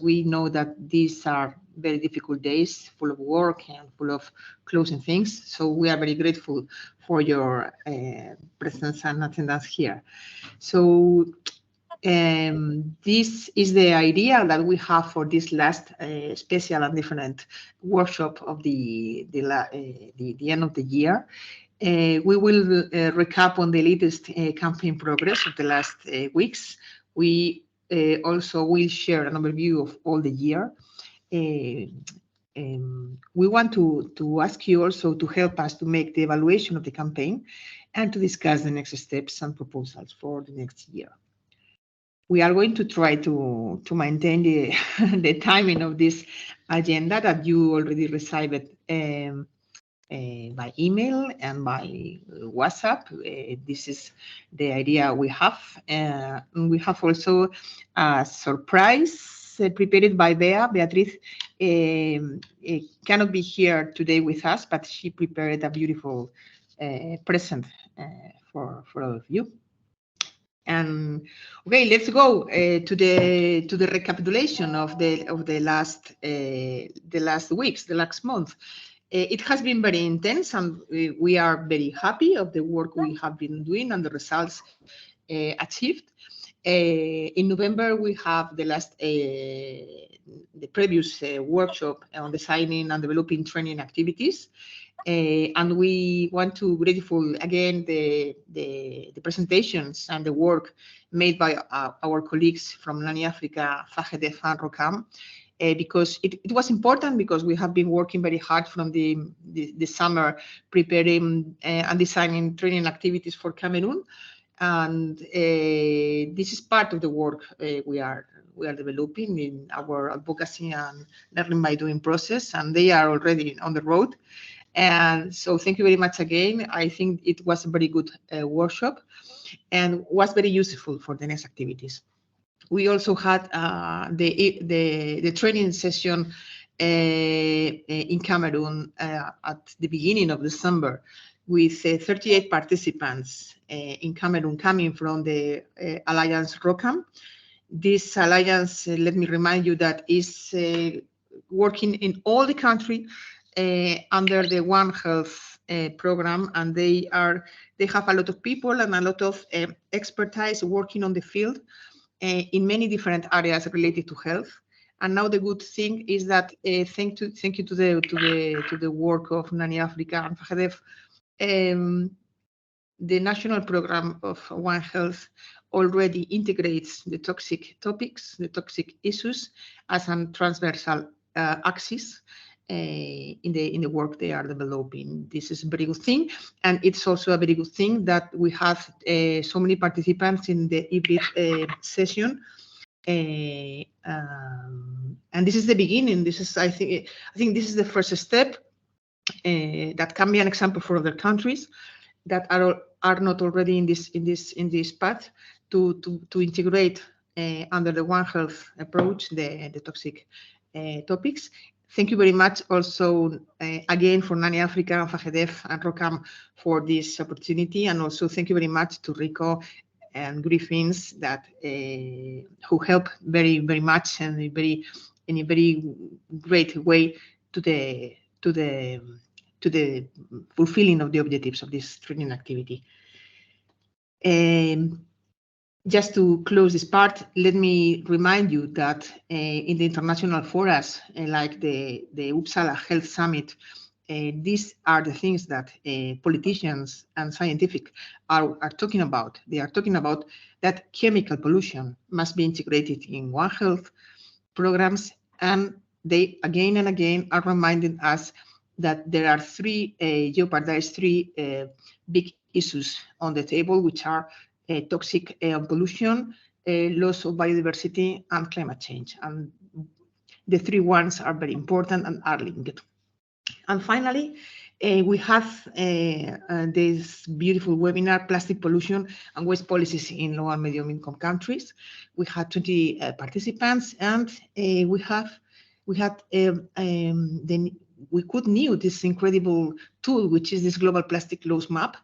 we know that these are very difficult days, full of work and full of closing things. So we are very grateful for your presence and attendance here. So this is the idea that we have for this last special and different workshop of the end of the year. We will recap on the latest campaign progress of the last weeks. We also will share an overview of all the year. We want to ask you also to help us to make the evaluation of the campaign and to discuss the next steps and proposals for the next year. We are going to try to maintain the, the timing of this agenda that you already received by email and by WhatsApp. This is the idea we have. We have also a surprise prepared by Beatriz. Cannot be here today with us, but she prepared a beautiful present for all of you. And okay, let's go to the recapitulation of the last weeks, the last month. It has been very intense, and we are very happy of the work we have been doing and the results achieved. In November, we have the previous workshop on designing and developing training activities. And we want to grateful again the presentations and the work made by our colleagues from NANI Africa, FAGEDEF and ROCAM, because it was important, because we have been working very hard from the summer preparing and designing training activities for Cameroon. And this is part of the work we are developing in our advocacy and learning by doing process, and they are already on the road. And so thank you very much again. I think it was a very good workshop and was very useful for the next activities. We also had the training session in Cameroon at the beginning of December with 38 participants in Cameroon coming from the Alliance ROCAM. This alliance, let me remind you, that is working in all the country under the One Health program, and they have a lot of people and a lot of expertise working on the field in many different areas related to health. And now the good thing is that thank you to the work of NANI Africa and FAGEDEF, the national program of One Health already integrates the toxic topics, the toxic issues, as a transversal axis in the work they are developing. This is a very good thing, and it's also a very good thing that we have so many participants in the hybrid session. And this is the beginning. This is, I think this is the first step that can be an example for other countries that are not already in this path to integrate under the One Health approach the toxic topics. Thank you very much also again for NANI Africa, FAGEDEF and ROCAM for this opportunity, and also thank you very much to Rico and Griffins that who help very much and in a very great way to the fulfilling of the objectives of this training activity. Just to close this part, let me remind you that in the international forums, like the Uppsala Health Summit, these are the things that politicians and scientific are talking about. They are talking about that chemical pollution must be integrated in One Health programs, and they again and again are reminding us that there are three big issues on the table, which are toxic pollution, loss of biodiversity, and climate change. And the three ones are very important and are linked. And finally, we have this beautiful webinar, Plastic Pollution and Waste Policies in Low and Medium Income Countries. We had 20 participants, and we could new this incredible tool, which is this global plastic loss map,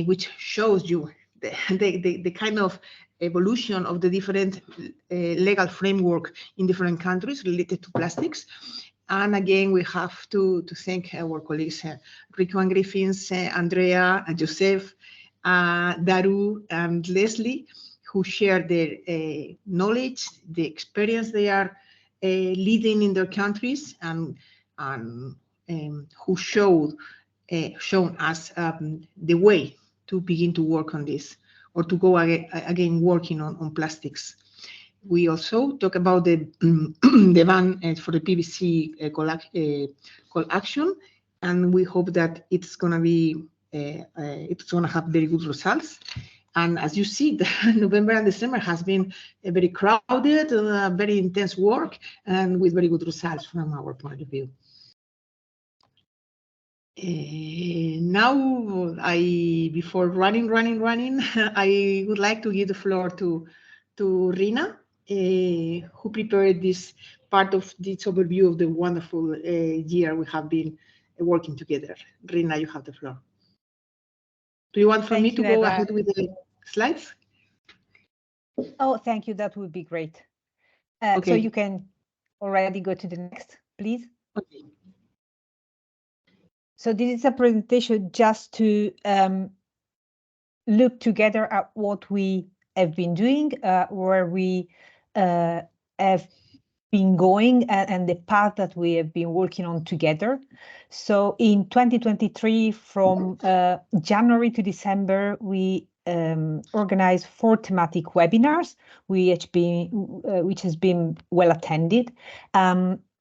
which shows you the kind of evolution of the different legal framework in different countries related to plastics. And again, we have to thank our colleagues, Rico and Griffins, Andrea, and Joseph, Daru, and Leslie, who share their knowledge, the experience they are leading in their countries, and who shown us the way to begin to work on this, or to go again working on plastics. We also talk about the ban for the PVC call action, and we hope that it's gonna have very good results. And as you see, November and December has been a very crowded, very intense work, and with very good results from our point of view. Now, before running, I would like to give the floor to Rina, who prepared this part of this overview of the wonderful year we have been working together. Rina, you have the floor. Do you want for me to go ahead with the slides? Oh, thank you. That would be great. Okay. So you can already go to the next, please. Okay. So this is a presentation just to look together at what we have been doing, where we have been going, and the path that we have been working on together. So in 2023, from January to December, we organized 4 thematic webinars, which has been well attended.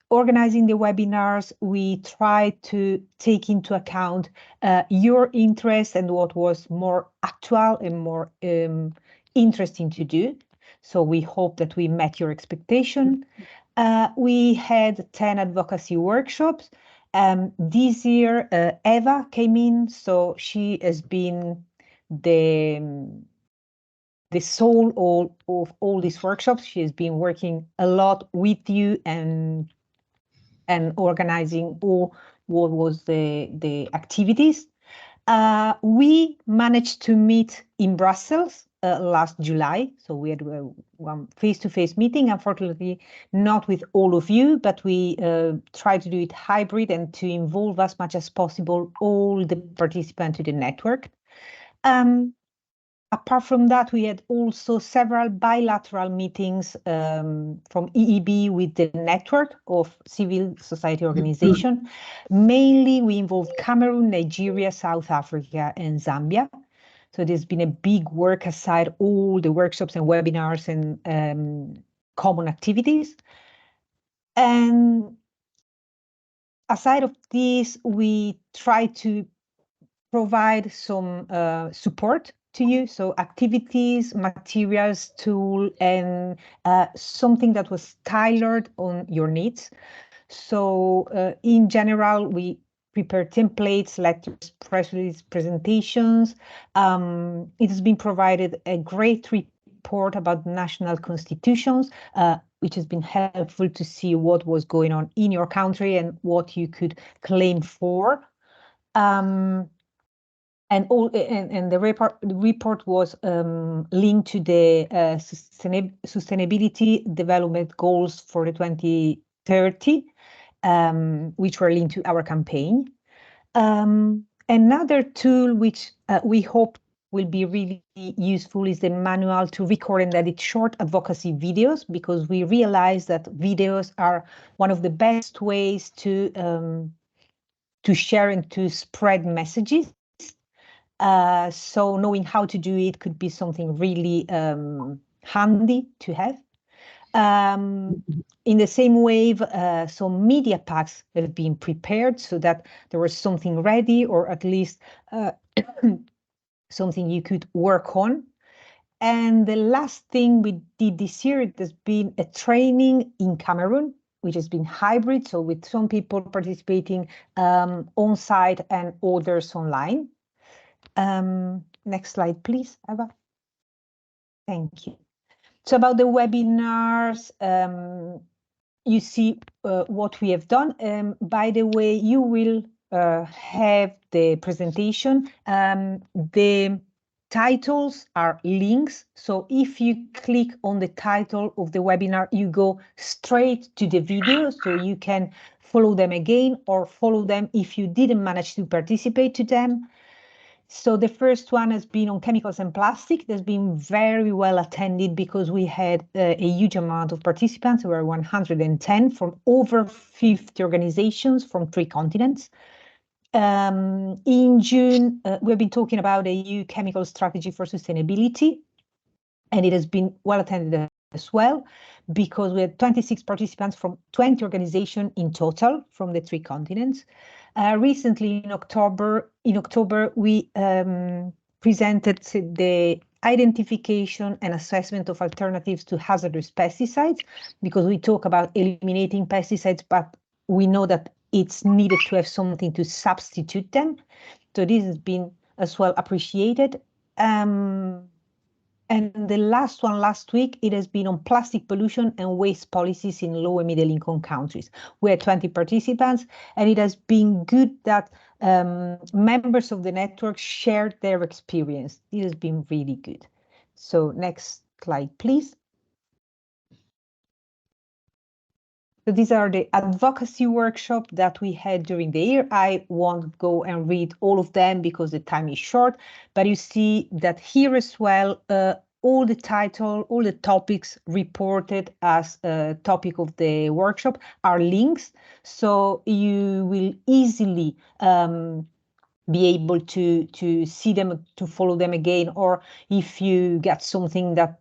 Organizing the webinars, we try to take into account your interest and what was more actual and more interesting to do. So we hope that we met your expectation. We had 10 advocacy workshops. This year, Eva came in, so she has been the soul of all these workshops. She has been working a lot with you and organizing all what was the activities. We managed to meet in Brussels last July. So we had one face-to-face meeting, unfortunately not with all of you, but we tried to do it hybrid and to involve as much as possible all the participants to the network. Apart from that, we had also several bilateral meetings from EEB with the network of civil society organizations. Mainly, we involved Cameroon, Nigeria, South Africa, and Zambia. So there's been a big work aside all the workshops and webinars and common activities. And aside of this, we try to provide some support to you, so activities, materials, tool, and something that was tailored on your needs. So in general, we prepare templates, letters, press release, presentations. It has been provided a great report about national constitutions, which has been helpful to see what was going on in your country and what you could claim for. And the report was linked to the sustainability development goals for the 2030, which were linked to our campaign. Another tool which we hope will be really useful is the manual to record and edit short advocacy videos, because we realize that videos are one of the best ways to share and to spread messages. So knowing how to do it could be something really handy to have. In the same way, some media packs have been prepared so that there was something ready, or at least something you could work on. And the last thing we did this year, there's been a training in Cameroon, which has been hybrid, so with some people participating on site and others online. Next slide, please, Eva. Thank you. So about the webinars, you see what we have done. By the way, you will have the presentation. The titles are links. So if you click on the title of the webinar, you go straight to the video, so you can follow them again or follow them if you didn't manage to participate to them. So the first one has been on chemicals and plastic. That's been very well attended because we had a huge amount of participants. There were 110 from over 50 organizations from 3 continents. In June, we've been talking about a EU chemical strategy for sustainability, and it has been well attended as well because we had 26 participants from 20 organizations in total from the 3 continents. Recently, in October, we presented the identification and assessment of alternatives to hazardous pesticides, because we talk about eliminating pesticides, but we know that it's needed to have something to substitute them. So this has been as well appreciated. And the last one last week, it has been on plastic pollution and waste policies in low and middle income countries. We had 20 participants, and it has been good that members of the network shared their experience. It has been really good. So next slide, please. So these are the advocacy workshop that we had during the year. I won't go and read all of them because the time is short, but you see that here as well, all the title, all the topics reported as a topic of the workshop are links. So you will easily be able to see them, to follow them again, or if you get something that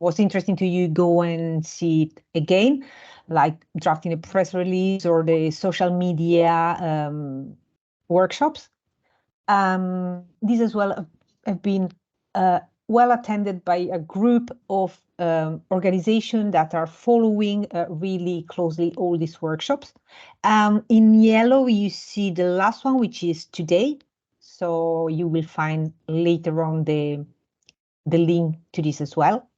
was interesting to you, go and see it again, like drafting a press release or the social media workshops. These as well have been well attended by a group of organizations that are following really closely all these workshops. In yellow, you see the last one, which is today. So you will find later on the link to this as well.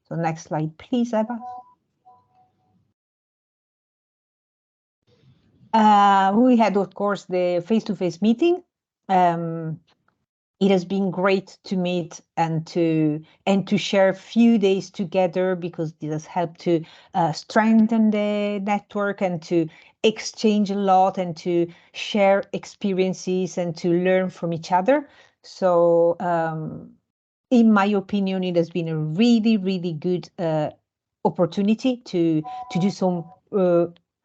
So next slide, please, Eva. We had, of course, the face-to-face meeting. It has been great to meet and to share a few days together, because this has helped to strengthen the network and to exchange a lot and to share experiences and to learn from each other. So in my opinion, it has been a really, really good opportunity to do some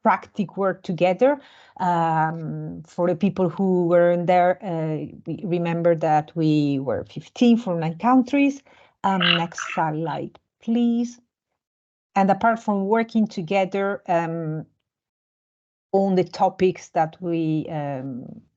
practical work together. For the people who weren't there, we remember that we were 15 from 9 countries. Next slide, please. And apart from working together on the topics that we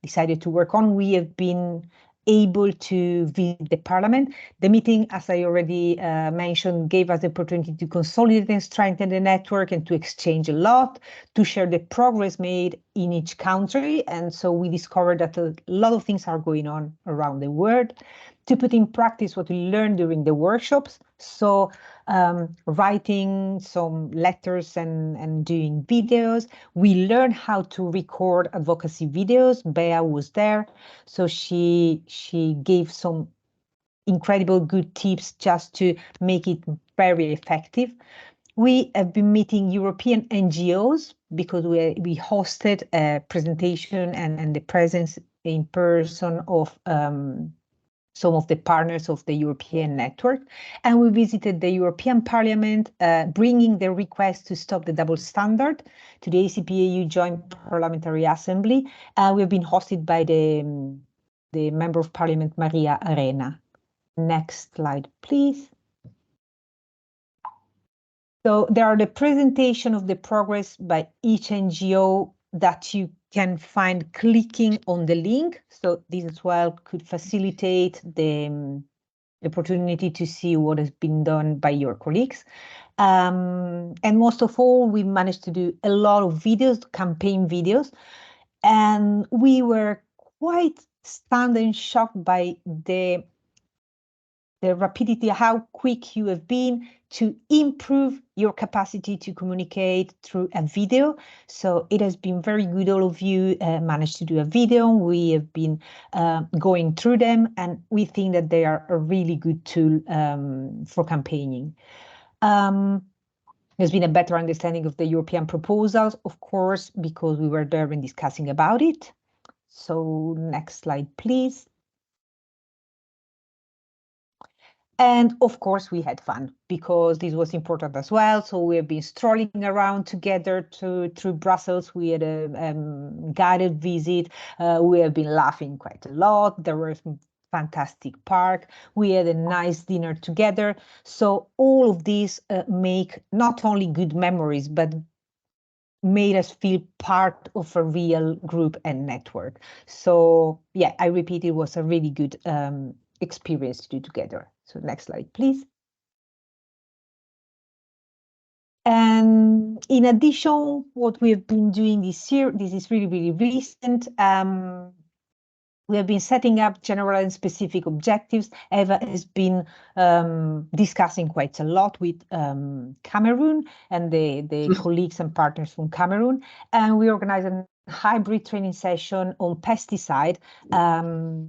decided to work on, we have been able to visit the Parliament. The meeting, as I already mentioned, gave us the opportunity to consolidate and strengthen the network and to exchange a lot, to share the progress made in each country. And so we discovered that a lot of things are going on around the world, to put in practice what we learned during the workshops. So writing some letters and doing videos. We learned how to record advocacy videos. Bea was there, so she gave some incredible good tips just to make it very effective. We have been meeting European NGOs because we hosted a presentation and the presence in person of some of the partners of the European network. And we visited the European Parliament, bringing the request to stop the double standard to the ACP-EU Joint Parliamentary Assembly. We've been hosted by the Member of Parliament, Maria Arena. Next slide, please. So there are the presentation of the progress by each NGO that you can find clicking on the link. So this as well could facilitate the opportunity to see what has been done by your colleagues. And most of all, we managed to do a lot of videos, campaign videos, and we were quite stunned and shocked by the the rapidity, how quick you have been to improve your capacity to communicate through a video. So it has been very good. All of you managed to do a video. We have been going through them, and we think that they are a really good tool for campaigning. There's been a better understanding of the European proposals, of course, because we were there and discussing about it. So next slide, please. And of course, we had fun because this was important as well. So we have been strolling around together through Brussels. We had a guided visit. We have been laughing quite a lot. There were some fantastic park. We had a nice dinner together. So all of these make not only good memories, but made us feel part of a real group and network. So yeah, I repeat, it was a really good experience to do together. So next slide, please. And in addition, what we have been doing this year, this is really, really recent. We have been setting up general and specific objectives. Eva has been discussing quite a lot with Cameroon and the colleagues and partners from Cameroon. And we organized a hybrid training session on pesticide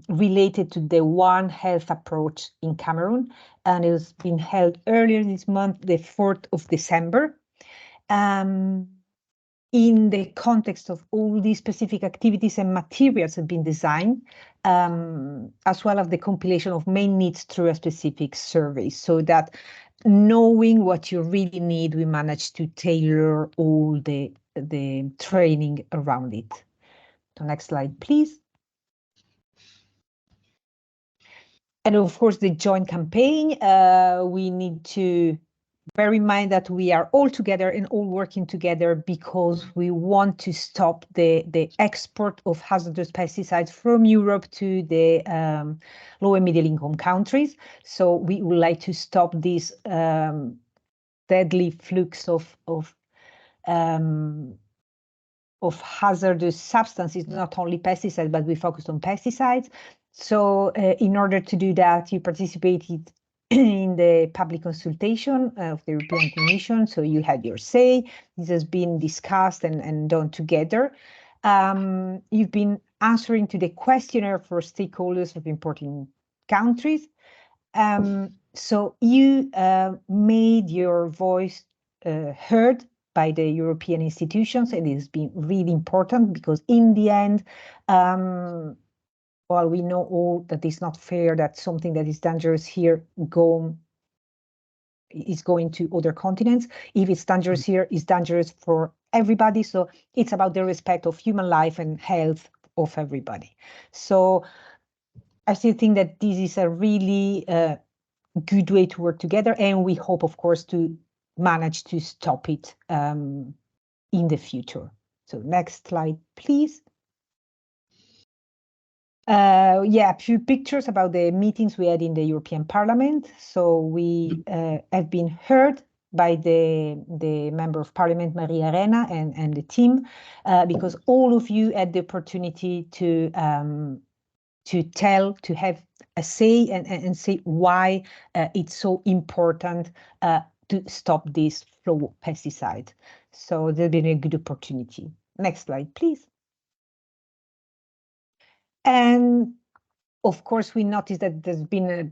related to the One Health approach in Cameroon. And it was been held earlier this month, the 4th of December. In the context of all these specific activities and materials have been designed, as well as the compilation of main needs through a specific survey, so that knowing what you really need, we managed to tailor all the training around it. So next slide, please. And of course, the joint campaign, we need to bear in mind that we are all together and all working together because we want to stop the export of hazardous pesticides from Europe to the low and middle income countries. So we would like to stop this deadly flux of hazardous substances, not only pesticides, but we focused on pesticides. So in order to do that, you participated in the public consultation of the European Commission. So you had your say. This has been discussed and done together. You've been answering to the questionnaire for stakeholders of importing countries. So you made your voice heard by the European institutions, and it has been really important because in the end, while we know all that it's not fair that something that is dangerous here is going to other continents. If it's dangerous here, it's dangerous for everybody. So it's about the respect of human life and health of everybody. So I still think that this is a really good way to work together, and we hope, of course, to manage to stop it in the future. So next slide, please. Yeah, a few pictures about the meetings we had in the European Parliament. So we have been heard by the Member of Parliament, Maria Arena, and the team, because all of you had the opportunity to have a say and say why it's so important to stop this flow of pesticide. So there's been a good opportunity. Next slide, please. And of course, we noticed that there's been a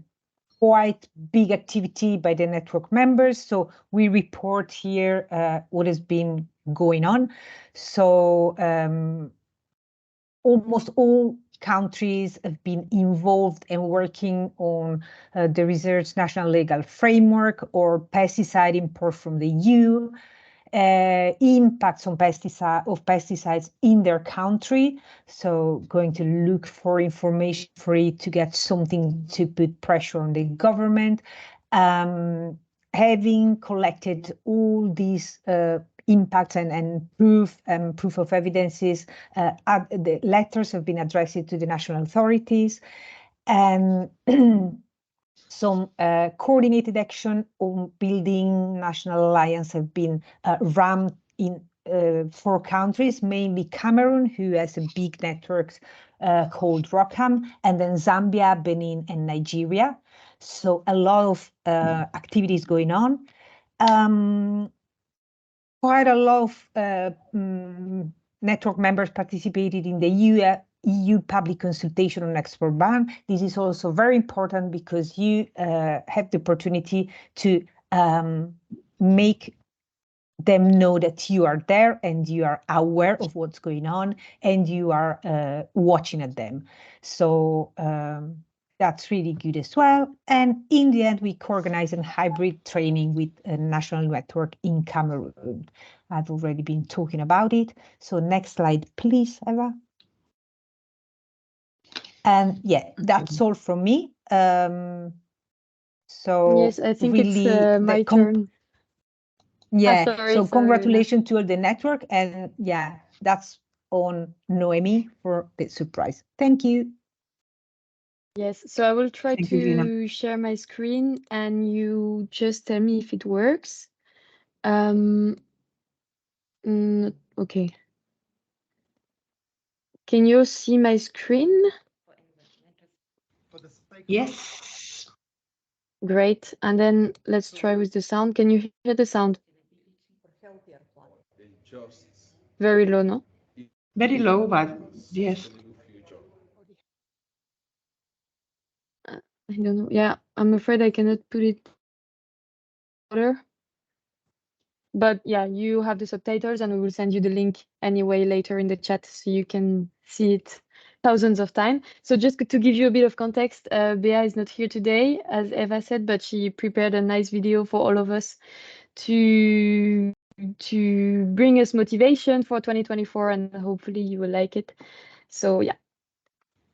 quite big activity by the network members. So we report here what has been going on. So almost all countries have been involved and working on the research national legal framework or pesticide import from the EU, impacts on pesticides in their country. So going to look for information for it to get something to put pressure on the government. Having collected all these impacts and proof of evidences, the letters have been addressed to the national authorities, and some coordinated action on building national alliance have been run in 4 countries, mainly Cameroon, who has a big network called ROCAM, and then Zambia, Benin, and Nigeria. So a lot of activities going on. Quite a lot of network members participated in the EU public consultation on export ban. This is also very important because you have the opportunity to make them know that you are there and you are aware of what's going on and you are watching at them. So that's really good as well. And in the end, we co-organize a hybrid training with a national network in Cameroon. I've already been talking about it. So next slide, please, Eva. And yeah, that's all from me. So yes, I think really it's my turn. Yeah, sorry, so sorry, congratulations to all the network. And yeah, that's on Noemi for the surprise. Thank you. Yes, so I will try Thank you, Lina. to share my screen and you just tell me if it works. Okay. Can you see my screen? Yes. Great. And then let's try with the sound. Can you hear the sound? Very low, no? Very low, but yes. I don't know. Yeah, I'm afraid I cannot put it louder. But yeah, you have the subtitles and we will send you the link anyway later in the chat so you can see it thousands of times. So just to give you a bit of context, Bea is not here today, as Eva said, but she prepared a nice video for all of us to bring us motivation for 2024 and hopefully you will like it. So yeah.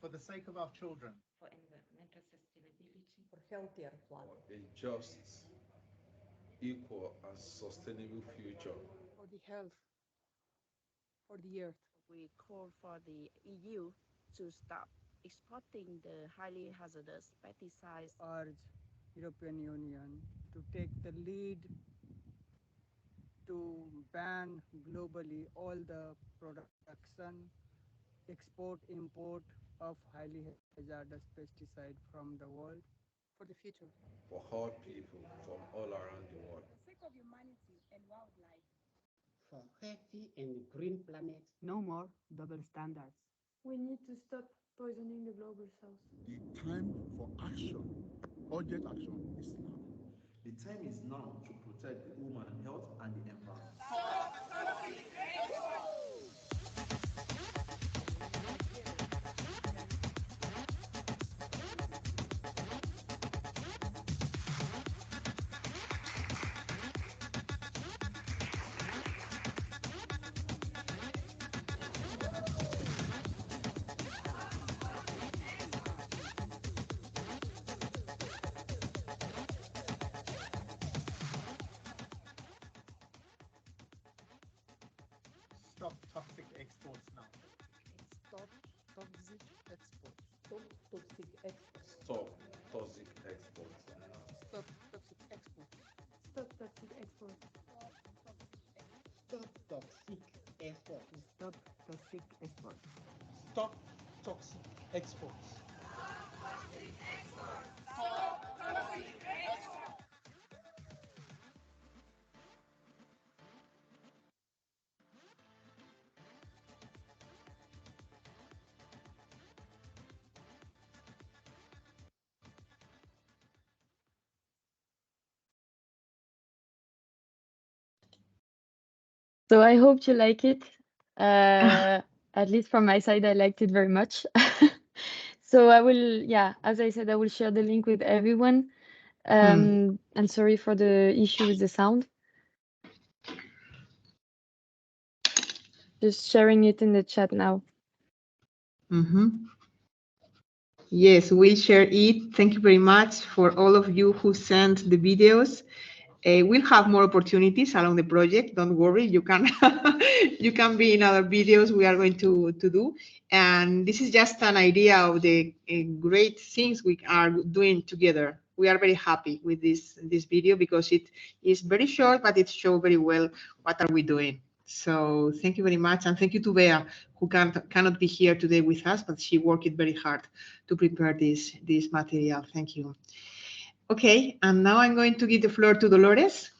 For the sake of our children. For environmental sustainability, for healthier planet. For a just, equal and sustainable future. For the health, for the earth. We call for the EU to stop exporting the highly hazardous pesticides. Urge European Union to take the lead to ban globally all the production, export, import of highly hazardous pesticide from the world. For the future. For all people from all around the world. For the sake of humanity and wildlife. For healthy and green planet. No more double standards. We need to stop poisoning the global south. The time for action, urgent action, is now. The time is now to protect the human health and the environment. Stop toxic exports now. Stop toxic exports. Stop toxic exports. Stop toxic exports. Stop toxic exports. Stop toxic exports. Stop toxic exports. Stop toxic exports. Stop toxic exports. So I hope you like it. At least from my side, I liked it very much. So I will, yeah, as I said, I will share the link with everyone. And sorry for the issue with the sound. Just sharing it in the chat now. Yes, we'll share it. Thank you very much for all of you who sent the videos. We'll have more opportunities along the project. Don't worry, you can you can be in other videos we are going to do. And this is just an idea of the great things we are doing together. We are very happy with this video because it is very short, but it shows very well what are we doing. So thank you very much, and thank you to Bea, who cannot be here today with us, but she worked very hard to prepare this material. Thank you. Okay, and now I'm going to give the floor to Dolores.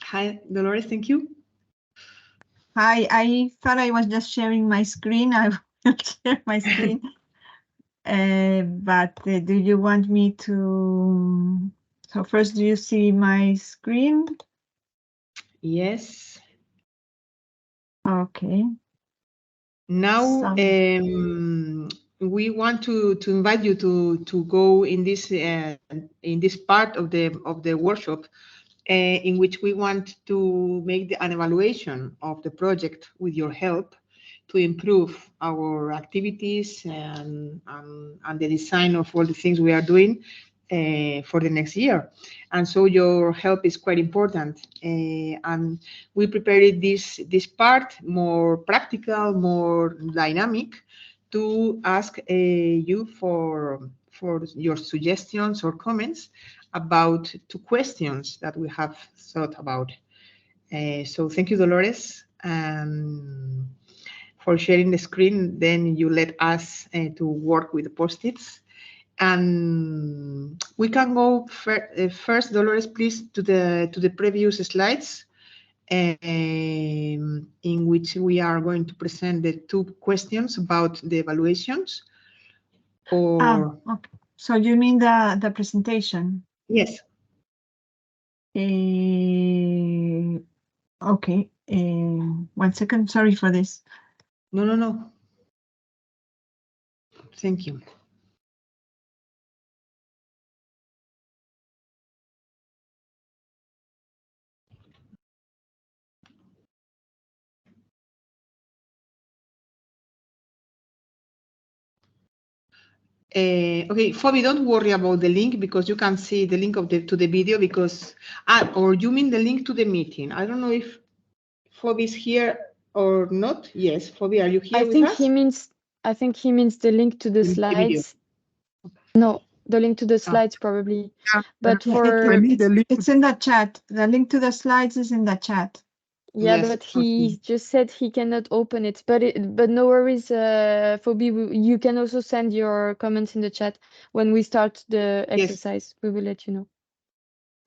Hi, Dolores, thank you. Hi, I thought I was just sharing my screen. I will share my screen. But do you want me to? So first, do you see my screen? Yes. Okay. Now we want to invite you to go in this part of the workshop in which we want to make an evaluation of the project with your help to improve our activities and the design of all the things we are doing for the next year. And so your help is quite important. And we prepared this part more practical, more dynamic, to ask you for your suggestions or comments about 2 questions that we have thought about. So thank you, Dolores, for sharing the screen. Then you let us to work with the post-its. And we can go first, Dolores, please, to the previous slides, in which we are going to present the 2 questions about the evaluations. Or okay. So you mean the presentation? Yes. Okay. 1 second. Sorry for this. No. Thank you. Okay, Phoebe, don't worry about the link, because you can see the link to the video, because or you mean the link to the meeting. I don't know if Phoebe is here or not. Yes, Phoebe, are you here with us? I think he means the link to the slides. No, the link to the slides probably. But for it's in the chat. The link to the slides is in the chat. Yeah, yes, but he just said he cannot open it. But no worries, Phoebe. You can also send your comments in the chat when we start the exercise. Yes. We will let you know.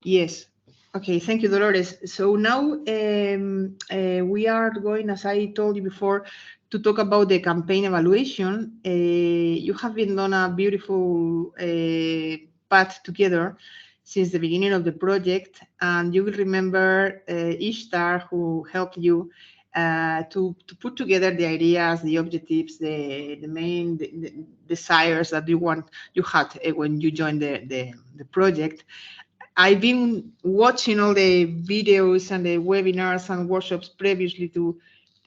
Yes. Okay. Thank you, Dolores. So now we are going, as I told you before, to talk about the campaign evaluation. You have been done a beautiful path together since the beginning of the project, and you will remember Ishtar, who helped you to put together the ideas, the objectives, the main desires that you had when you joined the project. I've been watching all the videos and the webinars and workshops previously to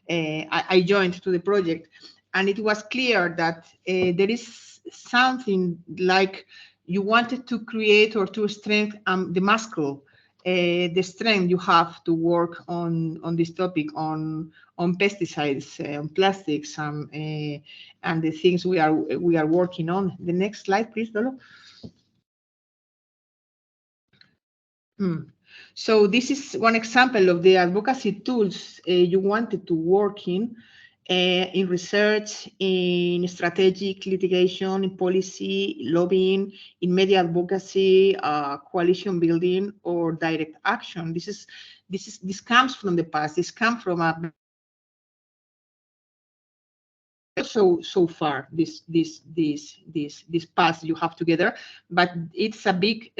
I joined to the project, and it was clear that there is something like you wanted to create or to strengthen the muscle, the strength you have to work on this topic, on pesticides, on plastics, and the things we are working on. The next slide, please, Dolo. So this is one example of the advocacy tools you wanted to work in research, in strategic litigation, in policy, lobbying, in media advocacy, coalition building, or direct action. This comes from the past. This comes from a so far this path you have together, but it's a big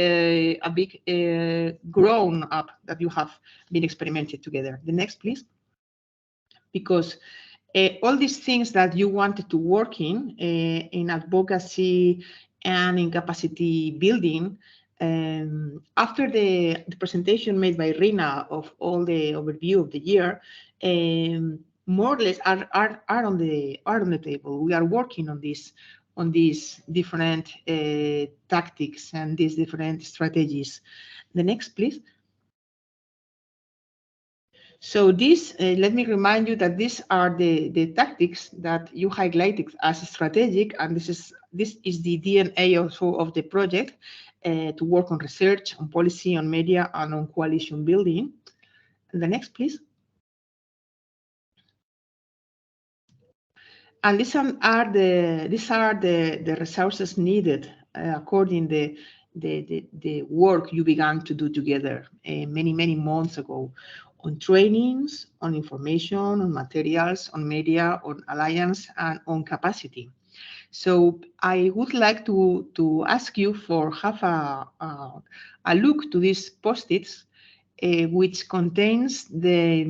grown up that you have been experimented together. The next, please. Because all these things that you wanted to work in advocacy and in capacity building, after the presentation made by Rina of all the overview of the year, more or less are on the table. We are working on these different tactics and these different strategies. The next, please. So this, let me remind you that these are the tactics that you highlighted as strategic, and this is the DNA also of the project, to work on research, on policy, on media, and on coalition building. And the next, please. And these are the resources needed according the work you began to do together many months ago on trainings, on information, on materials, on media, on alliance, and on capacity. So I would like to ask you for have a look to these post-its, which contains the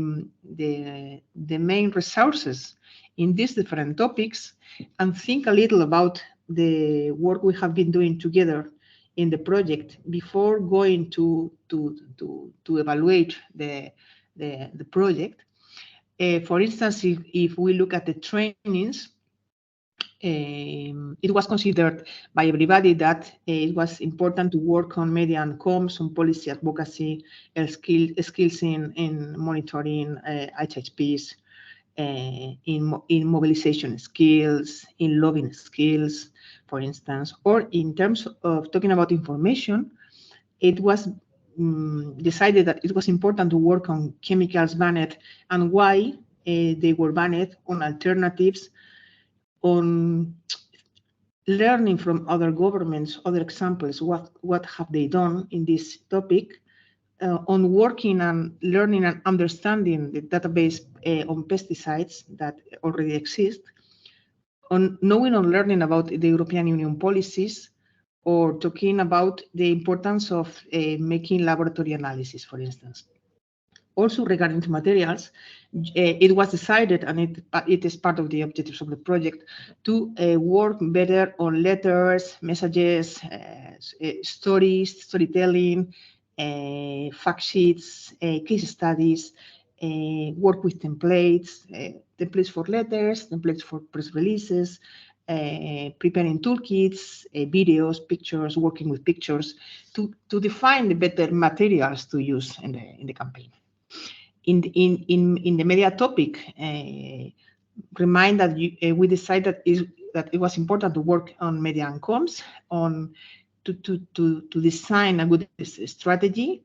main resources in these different topics, and think a little about the work we have been doing together in the project before going to evaluate the project. For instance, if we look at the trainings, it was considered by everybody that it was important to work on media and comms, on policy advocacy, skills in monitoring HHPs, in mobilization skills, in lobbying skills, for instance, or in terms of talking about information, it was decided that it was important to work on chemicals banned and why they were banned, on alternatives, on learning from other governments, other examples, what have they done in this topic, on working and learning and understanding the database on pesticides that already exist, on knowing and learning about the European Union policies, or talking about the importance of making laboratory analysis, for instance. Also, regarding to materials, it was decided, and it is part of the objectives of the project, to work better on letters, messages, stories, storytelling, fact sheets, case studies, work with templates, templates for letters, templates for press releases, preparing toolkits, videos, pictures, working with pictures, to define the better materials to use in the campaign. In the media topic, remind that we decided that it was important to work on media and comms, to design a good strategy,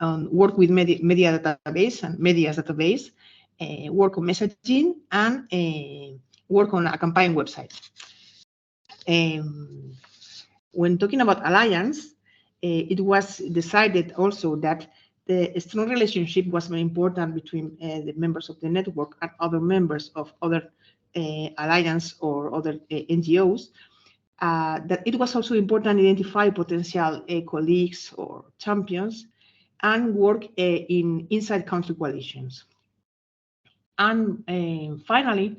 on work with media database and media's database, work on messaging, and work on a campaign website. When talking about alliance, it was decided also that the strong relationship was very important between the members of the network and other members of other alliance or other NGOs, that it was also important to identify potential colleagues or champions and work in inside country coalitions. And finally,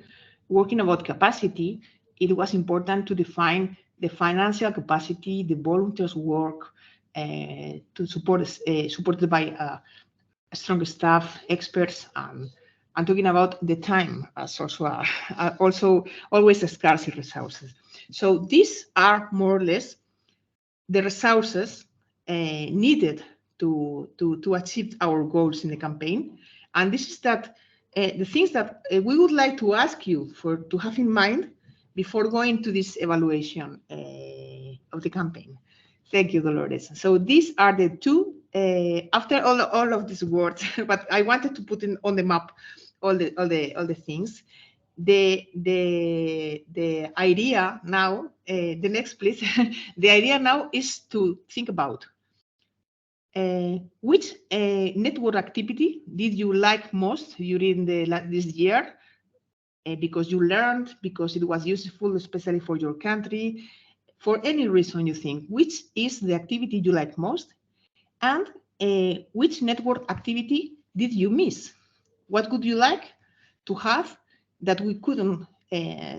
working about capacity, it was important to define the financial capacity, the volunteers' work, to supported by a strong staff, experts, and talking about the time as also always scarce resources. So these are more or less the resources needed to achieve our goals in the campaign. And this is that the things that we would like to ask you to have in mind before going to this evaluation of the campaign. Thank you, Dolores. So these are the two, after all of these words, but I wanted to put on the map all the things. The idea now, the next please, the idea now is to think about which network activity did you like most during this year, because you learned, because it was useful, especially for your country, for any reason you think, which is the activity you like most, and which network activity did you miss? What would you like to have that we couldn't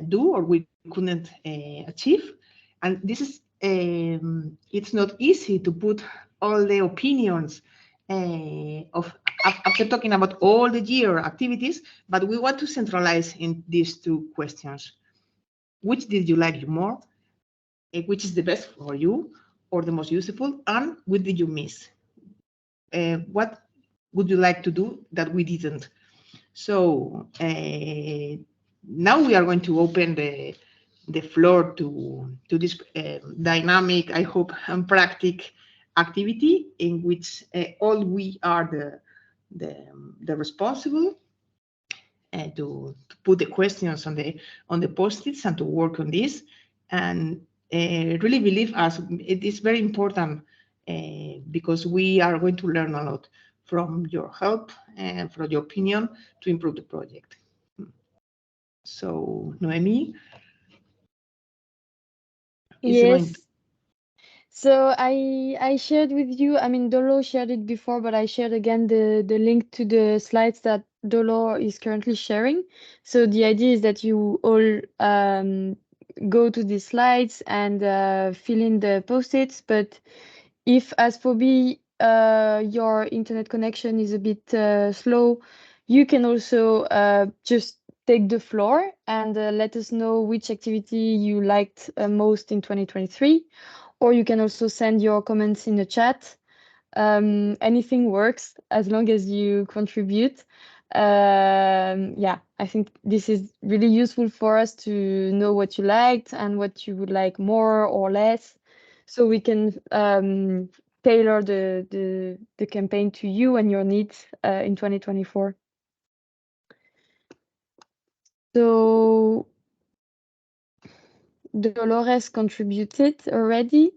do or we couldn't achieve? And this is, it's not easy to put all the opinions after talking about all the year activities, but we want to centralize in these two questions. Which did you like more? Which is the best for you or the most useful? And what did you miss? What would you like to do that we didn't? So now we are going to open the floor to this dynamic, I hope, and practical activity in which all we are the responsible to put the questions on the post-its and to work on this. And really believe us. It is very important because we are going to learn a lot from your help and from your opinion to improve the project. So, Noemi? Yes. So I shared with you, I mean, Dolo shared it before, but I shared again the link to the slides that Dolo is currently sharing. So the idea is that you all go to these slides and fill in the post-its. But if, as for me, your internet connection is a bit slow, you can also just take the floor and let us know which activity you liked most in 2023. Or you can also send your comments in the chat. Anything works as long as you contribute. Yeah, I think this is really useful for us to know what you liked and what you would like more or less, so we can tailor the campaign to you and your needs in 2024. So Dolores contributed already.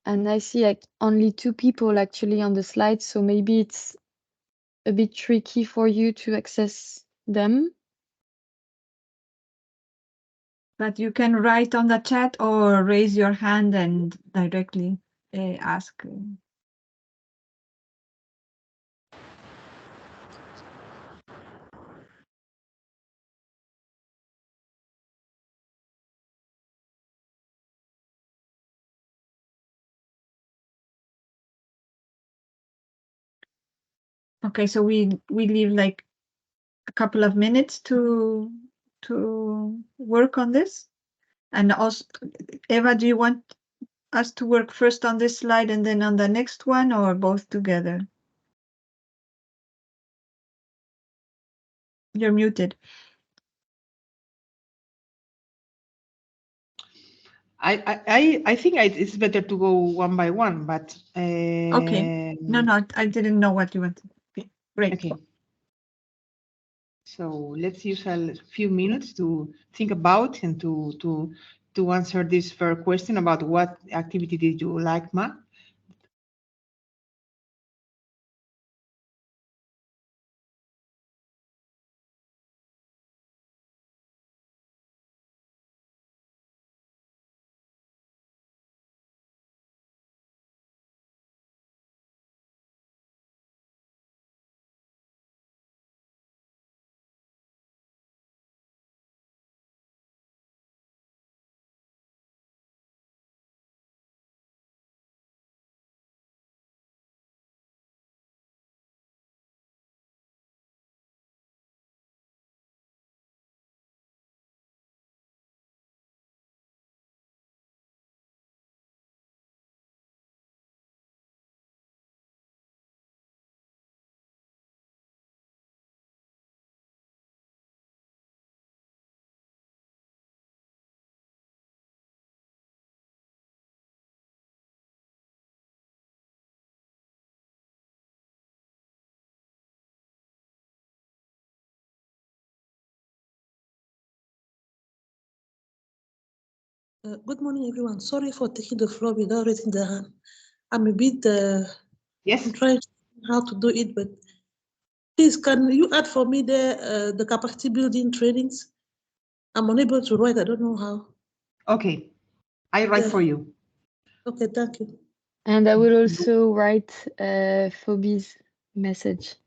And I see like only 2 people actually on the slide, so maybe it's a bit tricky for you to access them. But you can write on the chat or raise your hand and directly ask. Okay, so we leave like a couple of minutes to work on this. And also, Eva, do you want us to work first on this slide and then on the next one, or both together? You're muted. I think it's better to go one by one, but Okay. No, I didn't know what you wanted. Okay, great. Okay. So let's use a few minutes to think about and to answer this first question about what activity did you like, Ma? Good morning, everyone. Sorry for taking the floor without raising the hand. I'm a bit, yes, I'm trying to how to do it, but please, can you add for me the capacity building trainings? I'm unable to write, I don't know how. Okay, I write for you. Okay, thank you. And I will also write Phoebe's message.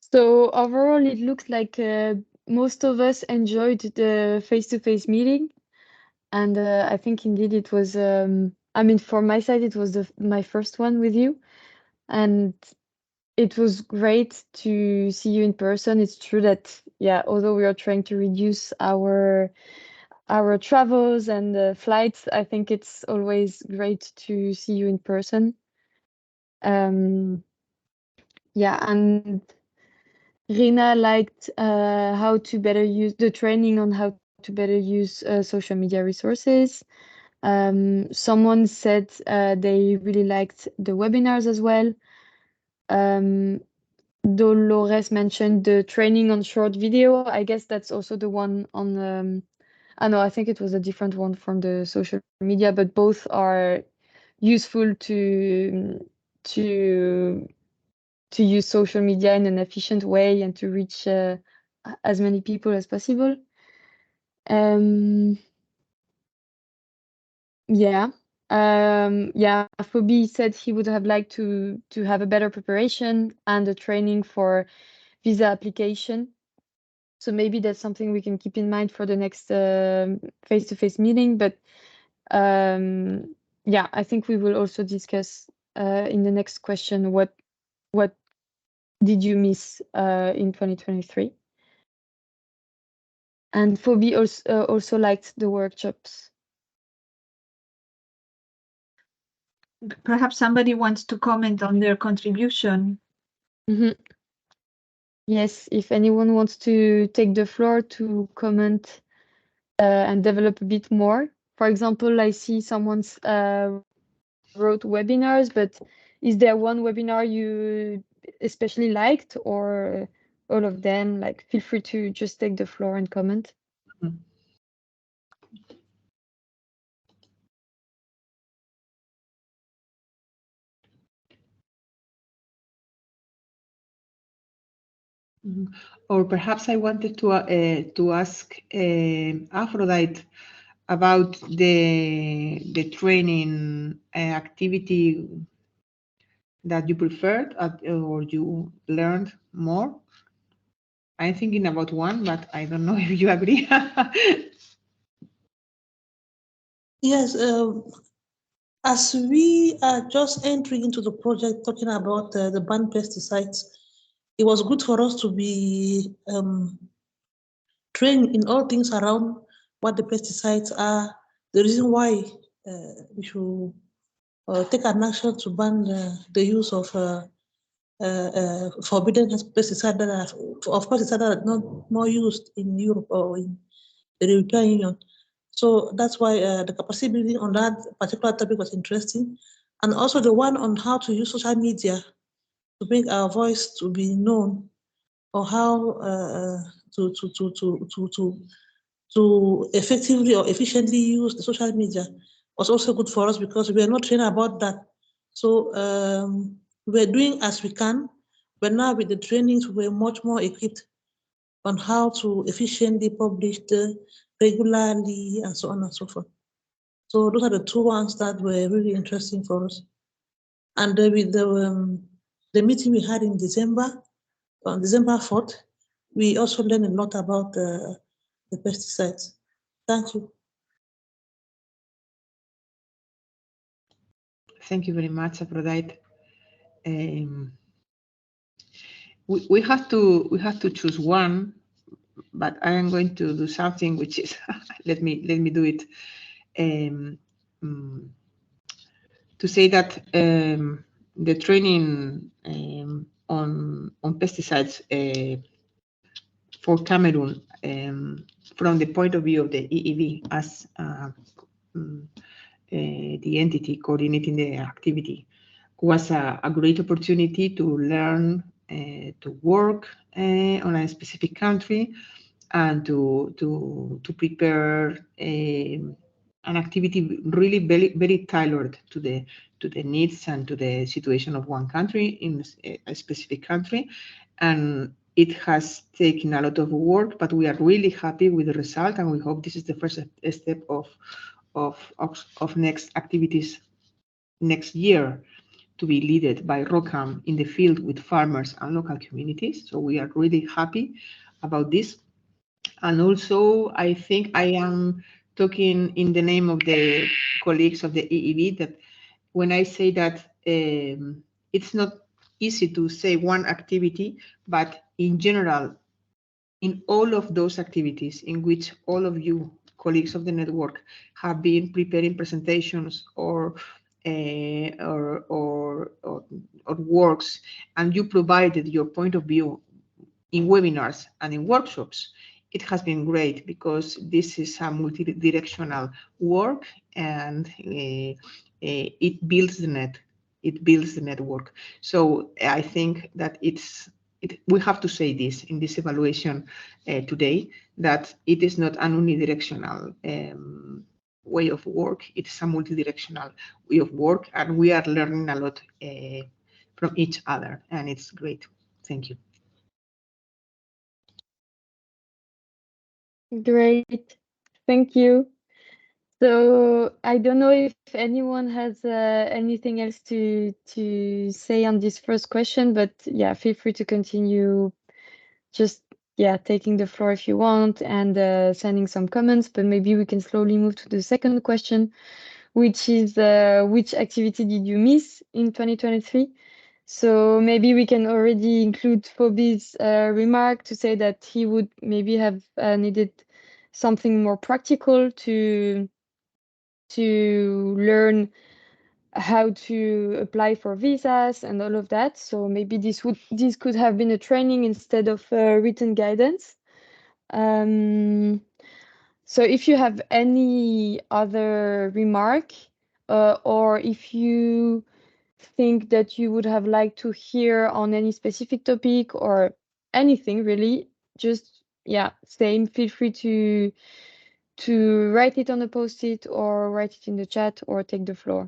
So overall, it looks like most of us enjoyed the face-to-face meeting. And I think indeed it was, I mean, for my side, it was my first one with you. And it was great to see you in person. It's true that, yeah, although we are trying to reduce our travels and flights, I think it's always great to see you in person. Yeah, and Rina liked how to better use the training on how to better use social media resources. Someone said they really liked the webinars as well. Dolores mentioned the training on short video. I guess that's also the one on I know, I think it was a different one from the social media, but both are useful to use social media in an efficient way and to reach as many people as possible. Yeah. Yeah, Phoebe said he would have liked to have a better preparation and a training for visa application. So maybe that's something we can keep in mind for the next face-to-face meeting. But yeah, I think we will also discuss in the next question what did you miss in 2023. And Phoebe also liked the workshops. Perhaps somebody wants to comment on their contribution. Yes, if anyone wants to take the floor to comment and develop a bit more. For example, I see someone's wrote webinars, but is there one webinar you especially liked, or all of them? Like, feel free to just take the floor and comment. Or perhaps I wanted to ask Aphrodite about the training activity that you preferred or you learned more. I'm thinking about one, but I don't know if you agree. Yes, as we are just entering into the project talking about the banned pesticides, it was good for us to be trained in all things around what the pesticides are, the reason why we should take an action to ban the use of forbidden pesticides that are, of pesticides that are not more used in Europe or in the European Union. So that's why the capacity building on that particular topic was interesting. And also the one on how to use social media to make our voice to be known, or how to effectively or efficiently use the social media was also good for us, because we are not trained about that. So we're doing as we can, but now with the trainings, we're much more equipped on how to efficiently publish regularly and so on and so forth. So those are the two ones that were really interesting for us. And with the meeting we had in December, on December 4th, we also learned a lot about the pesticides. Thank you. Thank you very much, Aphrodite. We have to choose one, but I am going to do something which is let me do it. To say that the training on pesticides for Cameroon, from the point of view of the EEB as the entity coordinating the activity, was a great opportunity to learn to work on a specific country and to prepare an activity really very tailored to the needs and to the situation of one country in a specific country. And it has taken a lot of work, but we are really happy with the result, and we hope this is the first step of next activities next year to be led by ROCAM in the field with farmers and local communities. So we are really happy about this. And also, I think I am talking in the name of the colleagues of the EEB that when I say that it's not easy to say one activity, but in general, in all of those activities in which all of you colleagues of the network have been preparing presentations or works, and you provided your point of view in webinars and in workshops, it has been great because this is a multi-directional work, and it builds the net. It builds the network. So I think that we have to say this in this evaluation today, that it is not an unidirectional way of work. It's a multi-directional way of work, and we are learning a lot from each other, and it's great. Thank you. Great, thank you. So I don't know if anyone has anything else to say on this first question, but yeah, feel free to continue. Just taking the floor if you want, and sending some comments. But maybe we can slowly move to the second question, which is which activity did you miss in 2023? So maybe we can already include Phoebe's remark to say that he would maybe have needed something more practical to learn how to apply for visas and all of that. So maybe this could have been a training instead of written guidance. So if you have any other remark, or if you think that you would have liked to hear on any specific topic or anything really, just same, feel free to write it on a post-it or write it in the chat or take the floor.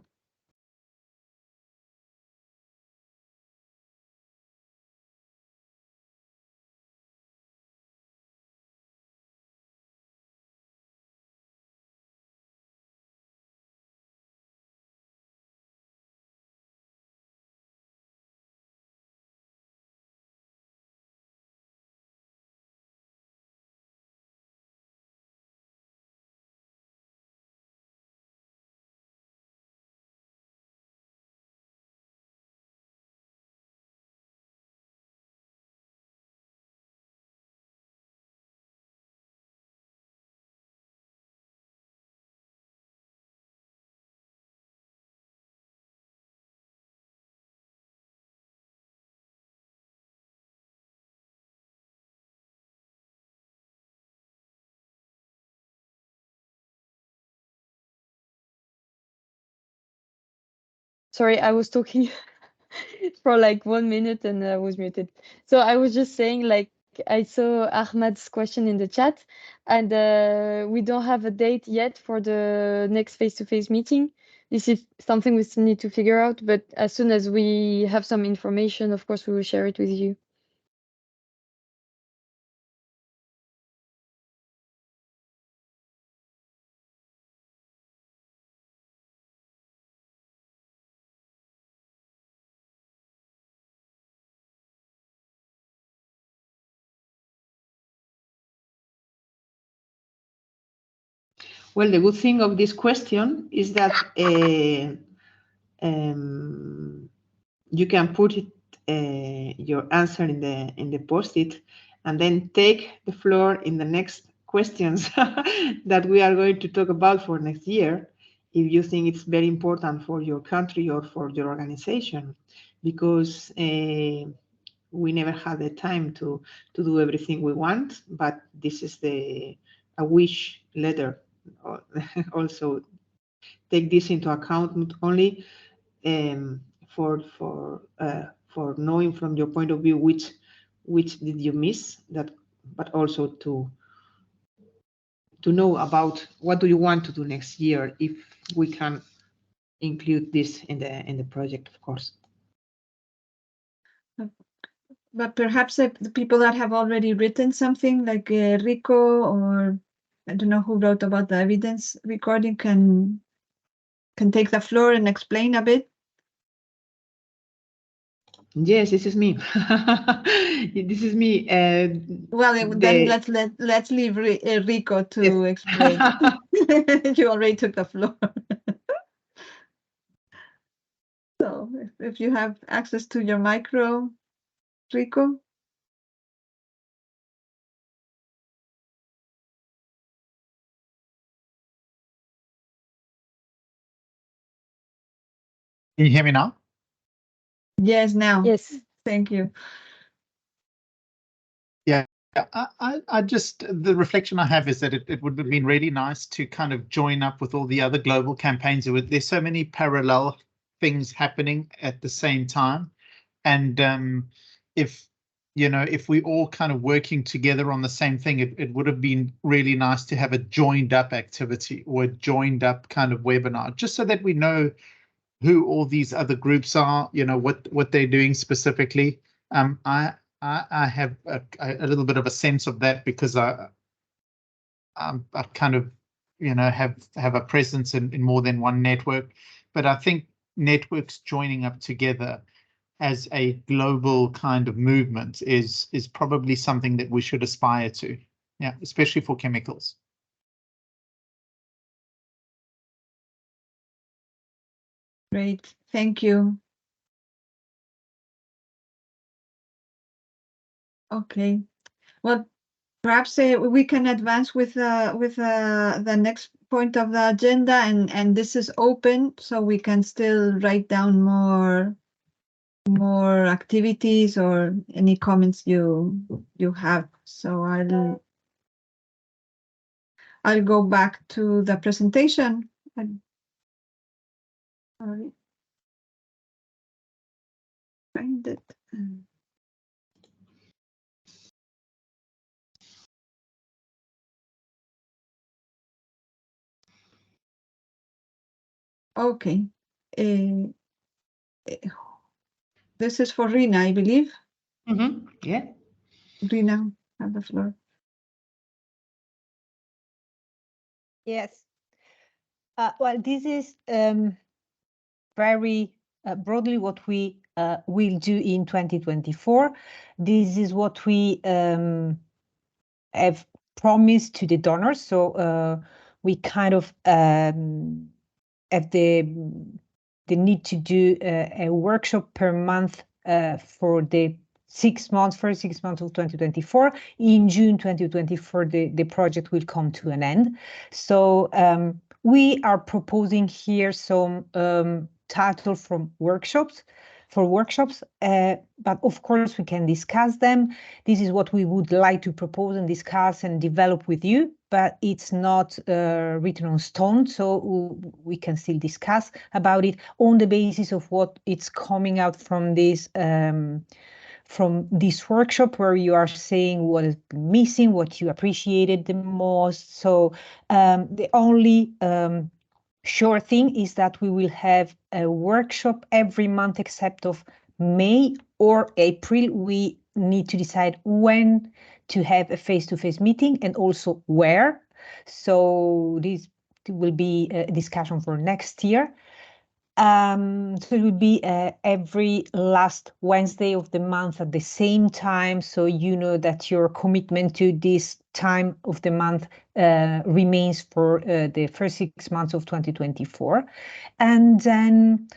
Sorry, I was talking for like 1 minute and I was muted. So I was just saying, like, I saw Ahmad's question in the chat, and we don't have a date yet for the next face-to-face meeting. This is something we still need to figure out, but as soon as we have some information, of course, we will share it with you. Well, the good thing of this question is that you can put it, your answer in the post-it, and then take the floor in the next questions that we are going to talk about for next year, if you think it's very important for your country or for your organization, because we never had the time to do everything we want, but this is a wish letter. Also take this into account, not only for knowing from your point of view which did you miss, that, but also to know about what do you want to do next year, if we can include this in the project, of course. But perhaps the people that have already written something, like Rico, or I don't know who wrote about the evidence recording, can take the floor and explain a bit. Yes, this is me. This is me. Well, then let's leave Rico to explain. You already took the floor. So if you have access to your micro, Rico. Can you hear me now? Yes, now. Yes. Thank you. Yeah, I just, the reflection I have is that it would have been really nice to kind of join up with all the other global campaigns. There's so many parallel things happening at the same time. And if we all kind of working together on the same thing, it would have been really nice to have a joined up activity or a joined up kind of webinar, just so that we know who all these other groups are, what they're doing specifically. I have a little bit of a sense of that because I kind of, have a presence in more than one network, but I think networks joining up together as a global kind of movement is probably something that we should aspire to. Yeah, especially for chemicals. Great, thank you. Okay, well, perhaps we can advance with the next point of the agenda, and this is open, so we can still write down more activities or any comments you have. So I'll go back to the presentation. Sorry. Find it. Okay. This is for Rina, I believe. Yeah. Rina, have the floor. Yes. Well, this is very broadly what we will do in 2024. This is what we have promised to the donors. So we kind of have the need to do a workshop per month for the first 6 months of 2024. In June 2024, the project will come to an end. So we are proposing here some title for workshops, but of course we can discuss them. This is what we would like to propose and discuss and develop with you, but it's not written on stone, so we can still discuss about it on the basis of what it's coming out from this workshop, where you are saying what is missing, what you appreciated the most. So the only sure thing is that we will have a workshop every month except of May or April. We need to decide when to have a face-to-face meeting and also where. So this will be a discussion for next year. So it will be every last Wednesday of the month at the same time. So you know that your commitment to this time of the month remains for the first 6 months of 2024. And then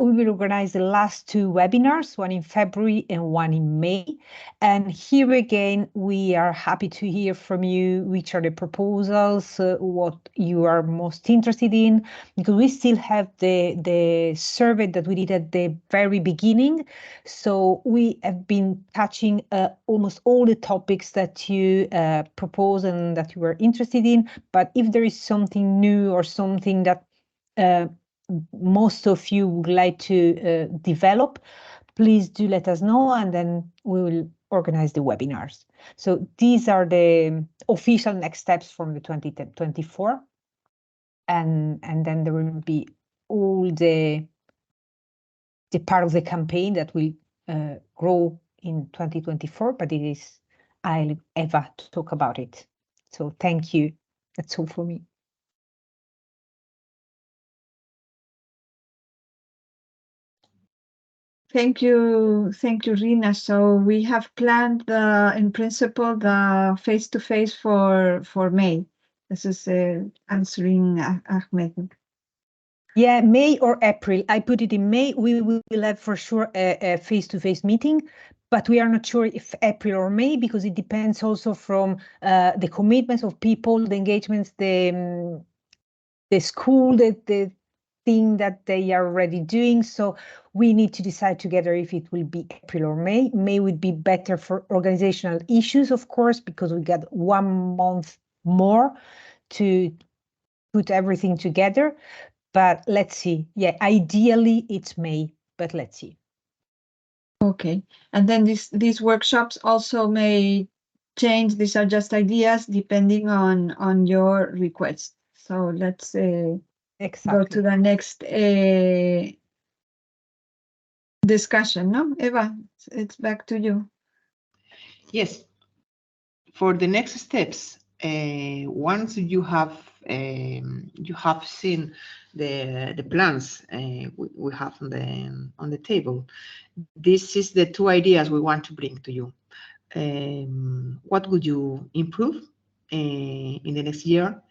we will organize the last 2 webinars, one in February and one in May. And here again, we are happy to hear from you which are the proposals, what you are most interested in, because we still have the survey that we did at the very beginning. So we have been touching almost all the topics that you propose and that you were interested in. But if there is something new or something that most of you would like to develop, please do let us know, and then we will organize the webinars. So these are the official next steps from the 2024. And then there will be all the part of the campaign that will grow in 2024, but it is, I'll leave Eva to talk about it. So thank you. That's all for me. Thank you, Rina. So we have planned in principle, the face-to-face for May. This is answering Ahmed. Yeah, May or April. I put it in May. We will have for sure a face-to-face meeting, but we are not sure if April or May, because it depends also from the commitments of people, the engagements, the school, the thing that they are already doing. So we need to decide together if it will be April or May. May would be better for organizational issues, of course, because we got 1 month more to put everything together. But let's see. Yeah, ideally it's May, but let's see. Okay, and then these workshops also may change. These are just ideas depending on your request. So let's go to the next discussion. No, Eva, it's back to you. Yes. For the next steps, once you have seen the plans we have on the table, this is the 2 ideas we want to bring to you. What would you improve in the next year,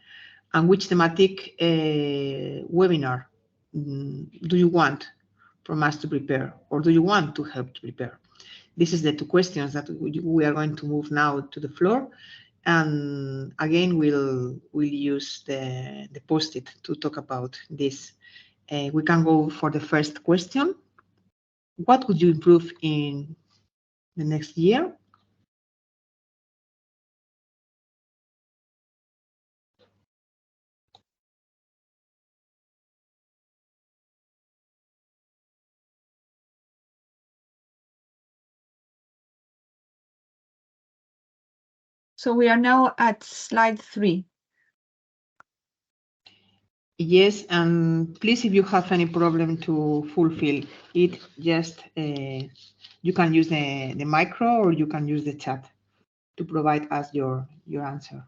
and which thematic webinar do you want from us to prepare, or do you want to help to prepare? This is the 2 questions that we are going to move now to the floor. And again, we'll use the post-it to talk about this. We can go for the first question. What would you improve in the next year? So we are now at slide 3. Yes, and please, if you have any problem to fulfill it, just you can use the micro, or you can use the chat to provide us your answer.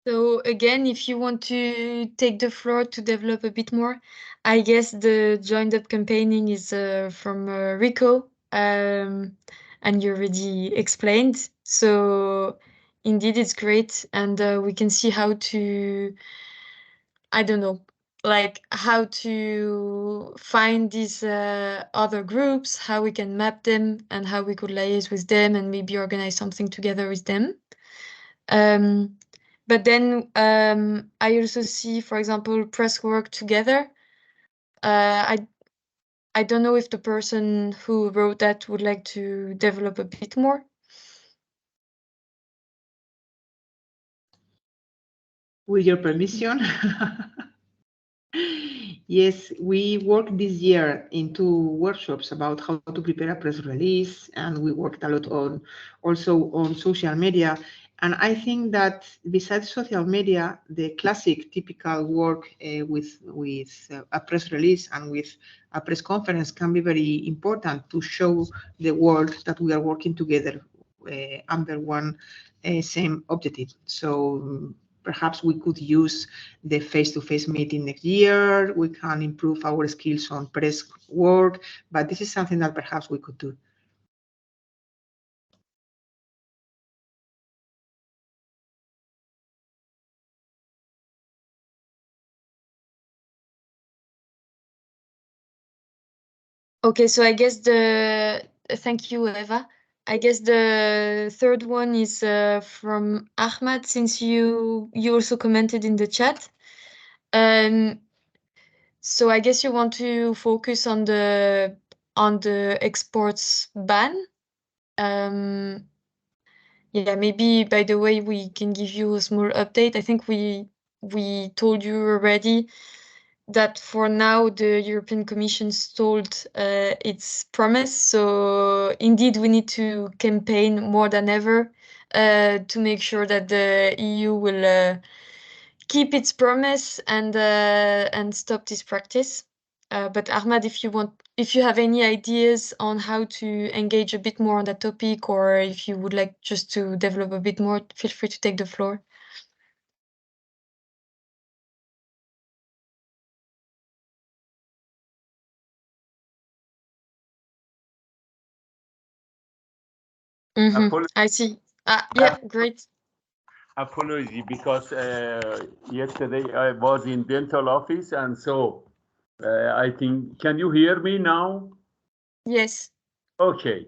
So again, if you want to take the floor to develop a bit more, I guess the joined up campaigning is from Rico, and you already explained. So indeed, it's great, and we can see how to, I don't know, like how to find these other groups, how we can map them, and how we could liaise with them, and maybe organize something together with them. But then I also see, for example, press work together. I don't know if the person who wrote that would like to develop a bit more. With your permission. Yes, we worked this year in 2 workshops about how to prepare a press release, and we worked a lot also on social media. And I think that besides social media, the classic typical work with a press release and with a press conference can be very important to show the world that we are working together under one same objective. So perhaps we could use the face-to-face meeting next year. We can improve our skills on press work, but this is something that perhaps we could do. Okay, so I guess thank you, Eva. I guess the third one is from Ahmad, since you also commented in the chat. So I guess you want to focus on the exports ban. Yeah, maybe by the way we can give you a small update. I think we told you already that for now the European Commission stalled its promise. So indeed we need to campaign more than ever to make sure that the EU will keep its promise and stop this practice. But Ahmad, if you have any ideas on how to engage a bit more on that topic, or if you would like just to develop a bit more, feel free to take the floor. I see. Yeah, great. Apology, because yesterday I was in dental office, and so I think, can you hear me now? Yes. Okay.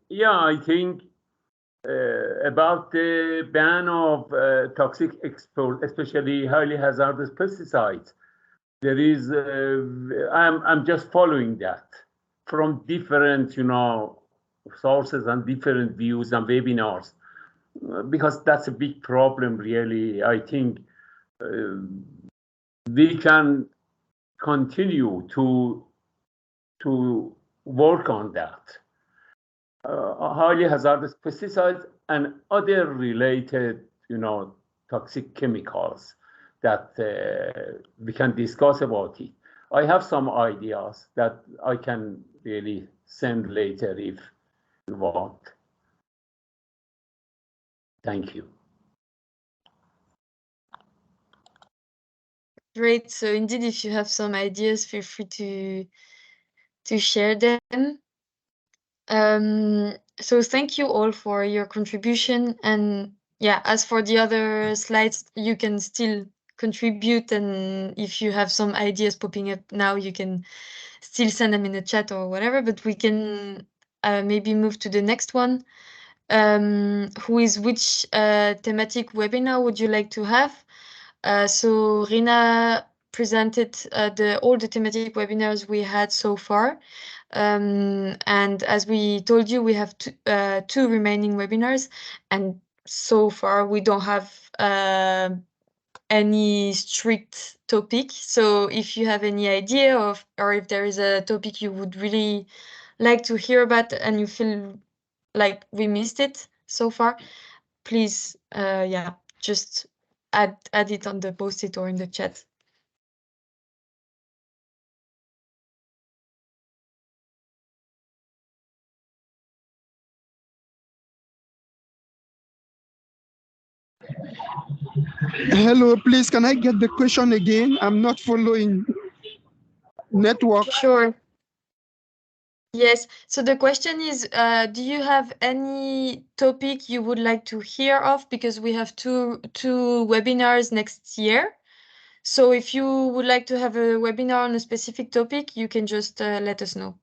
Yeah, I think about the ban of toxic export, especially highly hazardous pesticides. There is, I'm just following that from different, sources and different views and webinars, because that's a big problem, really. I think we can continue to work on that. Highly hazardous pesticides and other related, toxic chemicals that we can discuss about it. I have some ideas that I can really send later if you want. Thank you. Great. So indeed, if you have some ideas, feel free to share them. So thank you all for your contribution. And yeah, as for the other slides, you can still contribute. And if you have some ideas popping up now, you can still send them in the chat or whatever. But we can maybe move to the next one. Which thematic webinar would you like to have? So Rina presented all the thematic webinars we had so far. And as we told you, we have two remaining webinars, and so far we don't have any strict topic. So if you have any idea of, or if there is a topic you would really like to hear about and you feel like we missed it so far, please, yeah, just add it on the post-it or in the chat. Hello, please, can I get the question again? I'm not following network. Sure. Yes. So the question is, do you have any topic you would like to hear of? Because we have two webinars next year. So if you would like to have a webinar on a specific topic, you can just let us know.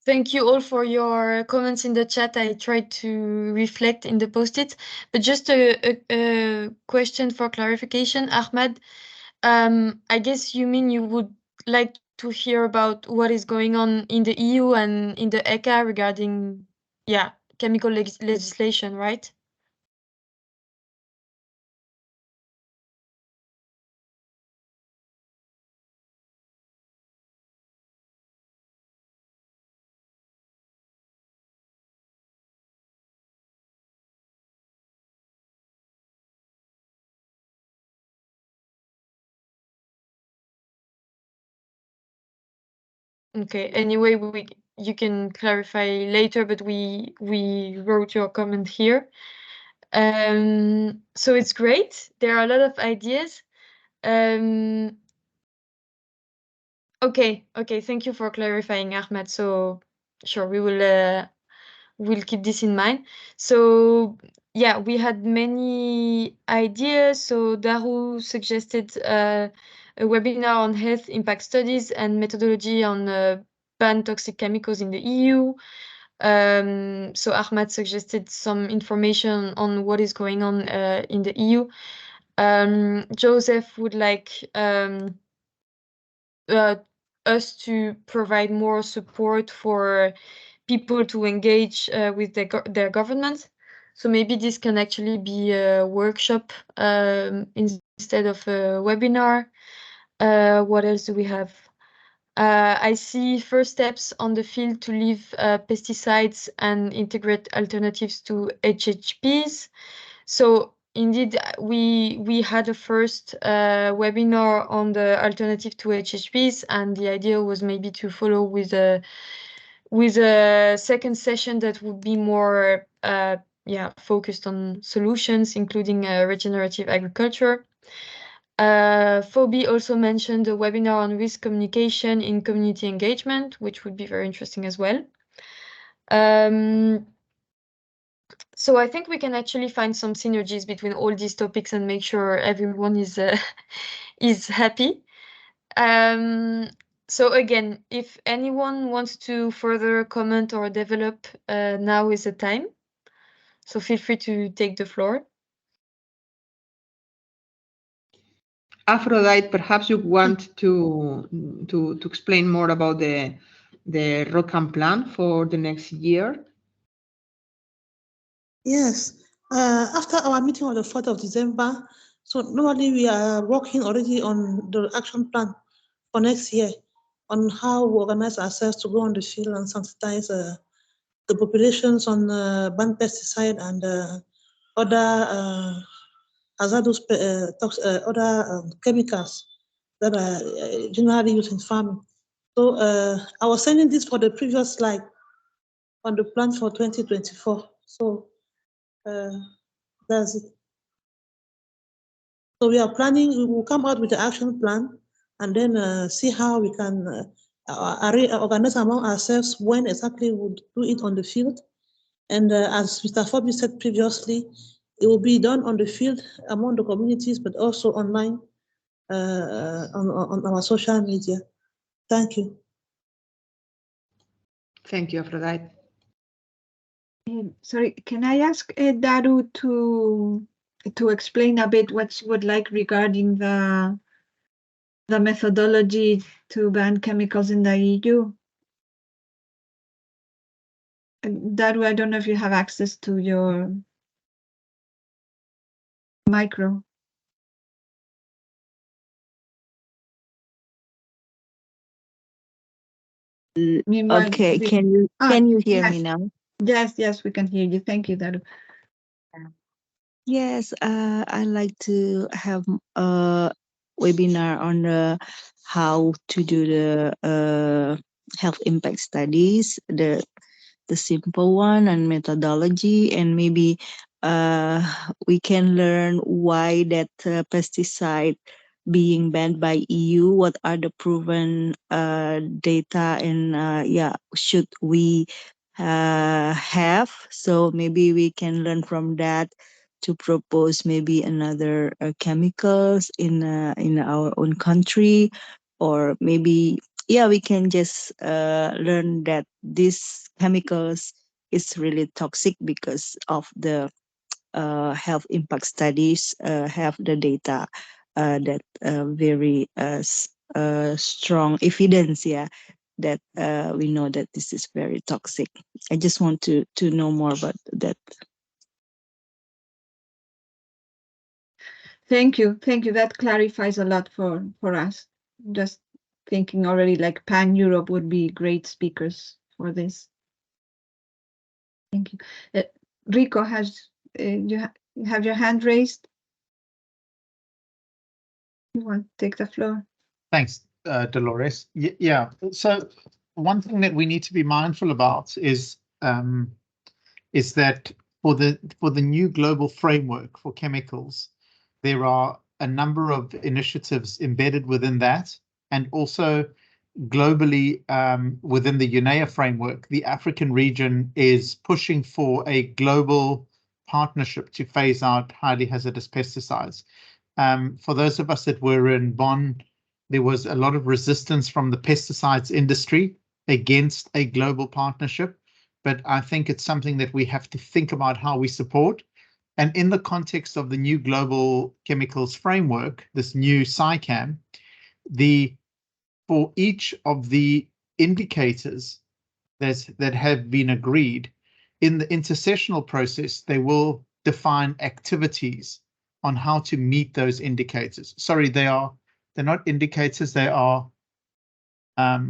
Thank you all for your comments in the chat. I tried to reflect in the post-it, but just a question for clarification, Ahmad. I guess you mean you would like to hear about what is going on in the EU and in the ECA regarding, yeah, chemical legislation, right? Okay. Anyway, you can clarify later, but we wrote your comment here. So it's great. There are a lot of ideas. Okay. Thank you for clarifying, Ahmed. So sure, we will we'll keep this in mind. So yeah, we had many ideas. So Daru suggested a webinar on health impact studies and methodology on ban toxic chemicals in the EU. So Ahmad suggested some information on what is going on in the EU. Joseph would like us to provide more support for people to engage with their government. So maybe this can actually be a workshop instead of a webinar. What else do we have? I see first steps on the field to leave pesticides and integrate alternatives to HHPs. So indeed, we had a first webinar on the alternative to HHPs, and the idea was maybe to follow with a second session that would be more focused on solutions, including regenerative agriculture. Phoebe also mentioned a webinar on risk communication in community engagement, which would be very interesting as well. So I think we can actually find some synergies between all these topics and make sure everyone is is happy. So again, if anyone wants to further comment or develop, now is the time. So feel free to take the floor. Aphrodite, perhaps you want to explain more about the ROCAM plan for the next year. Yes. After our meeting on the 4th of December, so normally we are working already on the action plan for next year on how we organize ourselves to go on the field and sensitize the populations on banned pesticide and other hazardous other chemicals that are generally used in farming. So I was sending this for the previous slide on the plan for 2024. So that's it. So we are planning, we will come out with the action plan and then see how we can organize among ourselves when exactly we would do it on the field. And as Mr. Fobi said previously, it will be done on the field among the communities, but also online on our social media. Thank you. Thank you, Aphrodite. Sorry, can I ask Daru to explain a bit what you would like regarding the methodology to ban chemicals in the EU? Daru, I don't know if you have access to your micro. Meanwhile, Okay, can you hear me now? Yes, we can hear you. Thank you, Daru. Yes, I like to have a webinar on how to do the health impact studies, the simple one and methodology, and maybe we can learn why that pesticide being banned by EU, what are the proven data, and should we have? So maybe we can learn from that to propose maybe another chemicals in our own country, or maybe yeah, we can just learn that these chemicals is really toxic because of the health impact studies have the data that very strong evidence, yeah, that we know that this is very toxic. I just want to know more about that. Thank you. That clarifies a lot for us. Just thinking already like Pan Europe would be great speakers for this. Thank you. Rico, you have your hand raised? You want to take the floor? Thanks, Dolores. Yeah. So one thing that we need to be mindful about is that for the new global framework for chemicals, there are a number of initiatives embedded within that, and also globally within the UNEA framework, the African region is pushing for a global partnership to phase out highly hazardous pesticides. For those of us that were in Bonn, there was a lot of resistance from the pesticides industry against a global partnership, but I think it's something that we have to think about how we support. And in the context of the new global chemicals framework, this new SciCam, for each of the indicators that have been agreed in the intercessional process, they will define activities on how to meet those indicators. Sorry, they're not indicators, they are at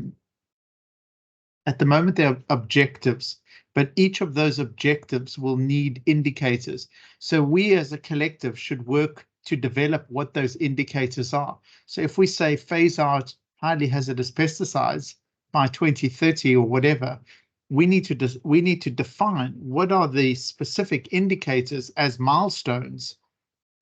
the moment they're objectives, but each of those objectives will need indicators. So we as a collective should work to develop what those indicators are. So if we say phase out highly hazardous pesticides by 2030 or whatever, we need to define what are the specific indicators as milestones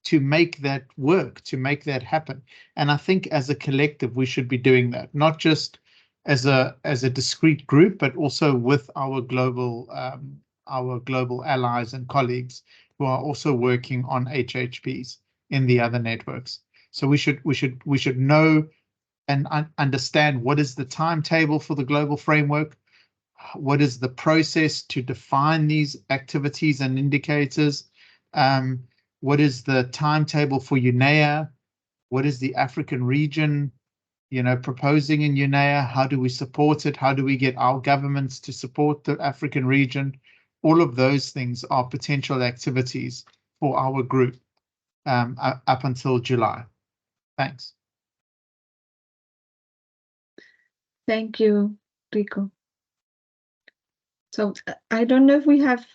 to make that work, to make that happen. And I think as a collective, we should be doing that, not just as a discrete group, but also with our global allies and colleagues who are also working on HHPs in the other networks. So we should know and understand what is the timetable for the global framework, what is the process to define these activities and indicators, what is the timetable for UNEA, what is the African region proposing in UNEA, how do we support it, how do we get our governments to support the African region. All of those things are potential activities for our group up until July. Thanks. Thank you, Rico. So I don't know if we have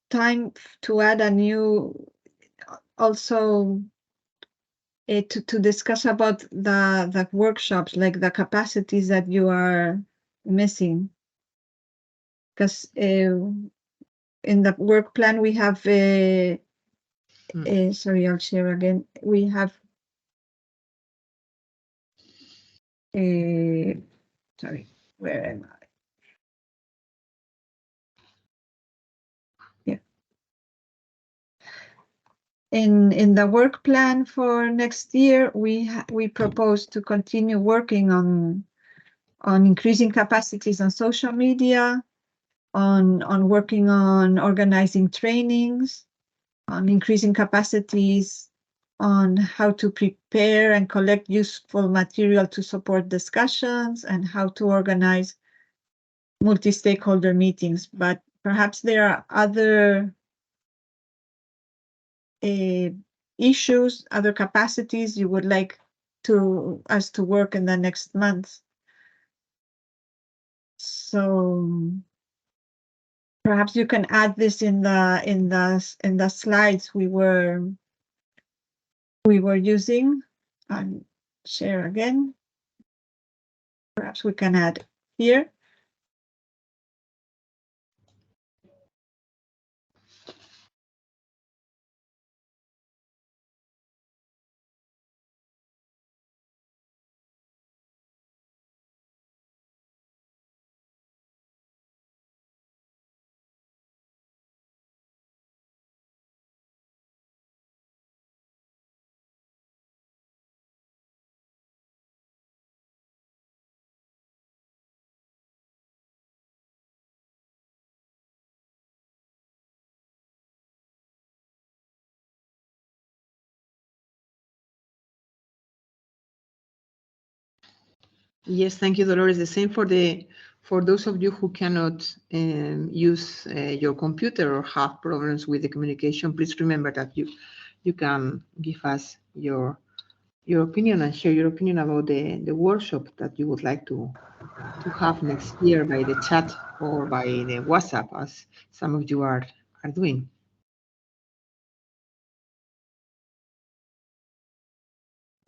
time to add a new, also to discuss about the workshops, like the capacities that you are missing. Because in the work plan we have, sorry, I'll share again. We have, sorry, where am I? In the work plan for next year, we propose to continue working on increasing capacities on social media, on working on organizing trainings, on increasing capacities on how to prepare and collect useful material to support discussions, and how to organize multi-stakeholder meetings. But perhaps there are other issues, other capacities you would like us to work in the next month. So perhaps you can add this in the slides we were using, and share again. Perhaps we can add here. Yes, thank you, Dolores. The same for those of you who cannot use your computer or have problems with the communication. Please remember that you can give us your opinion and share your opinion about the workshop that you would like to have next year by the chat or by the WhatsApp, as some of you are doing.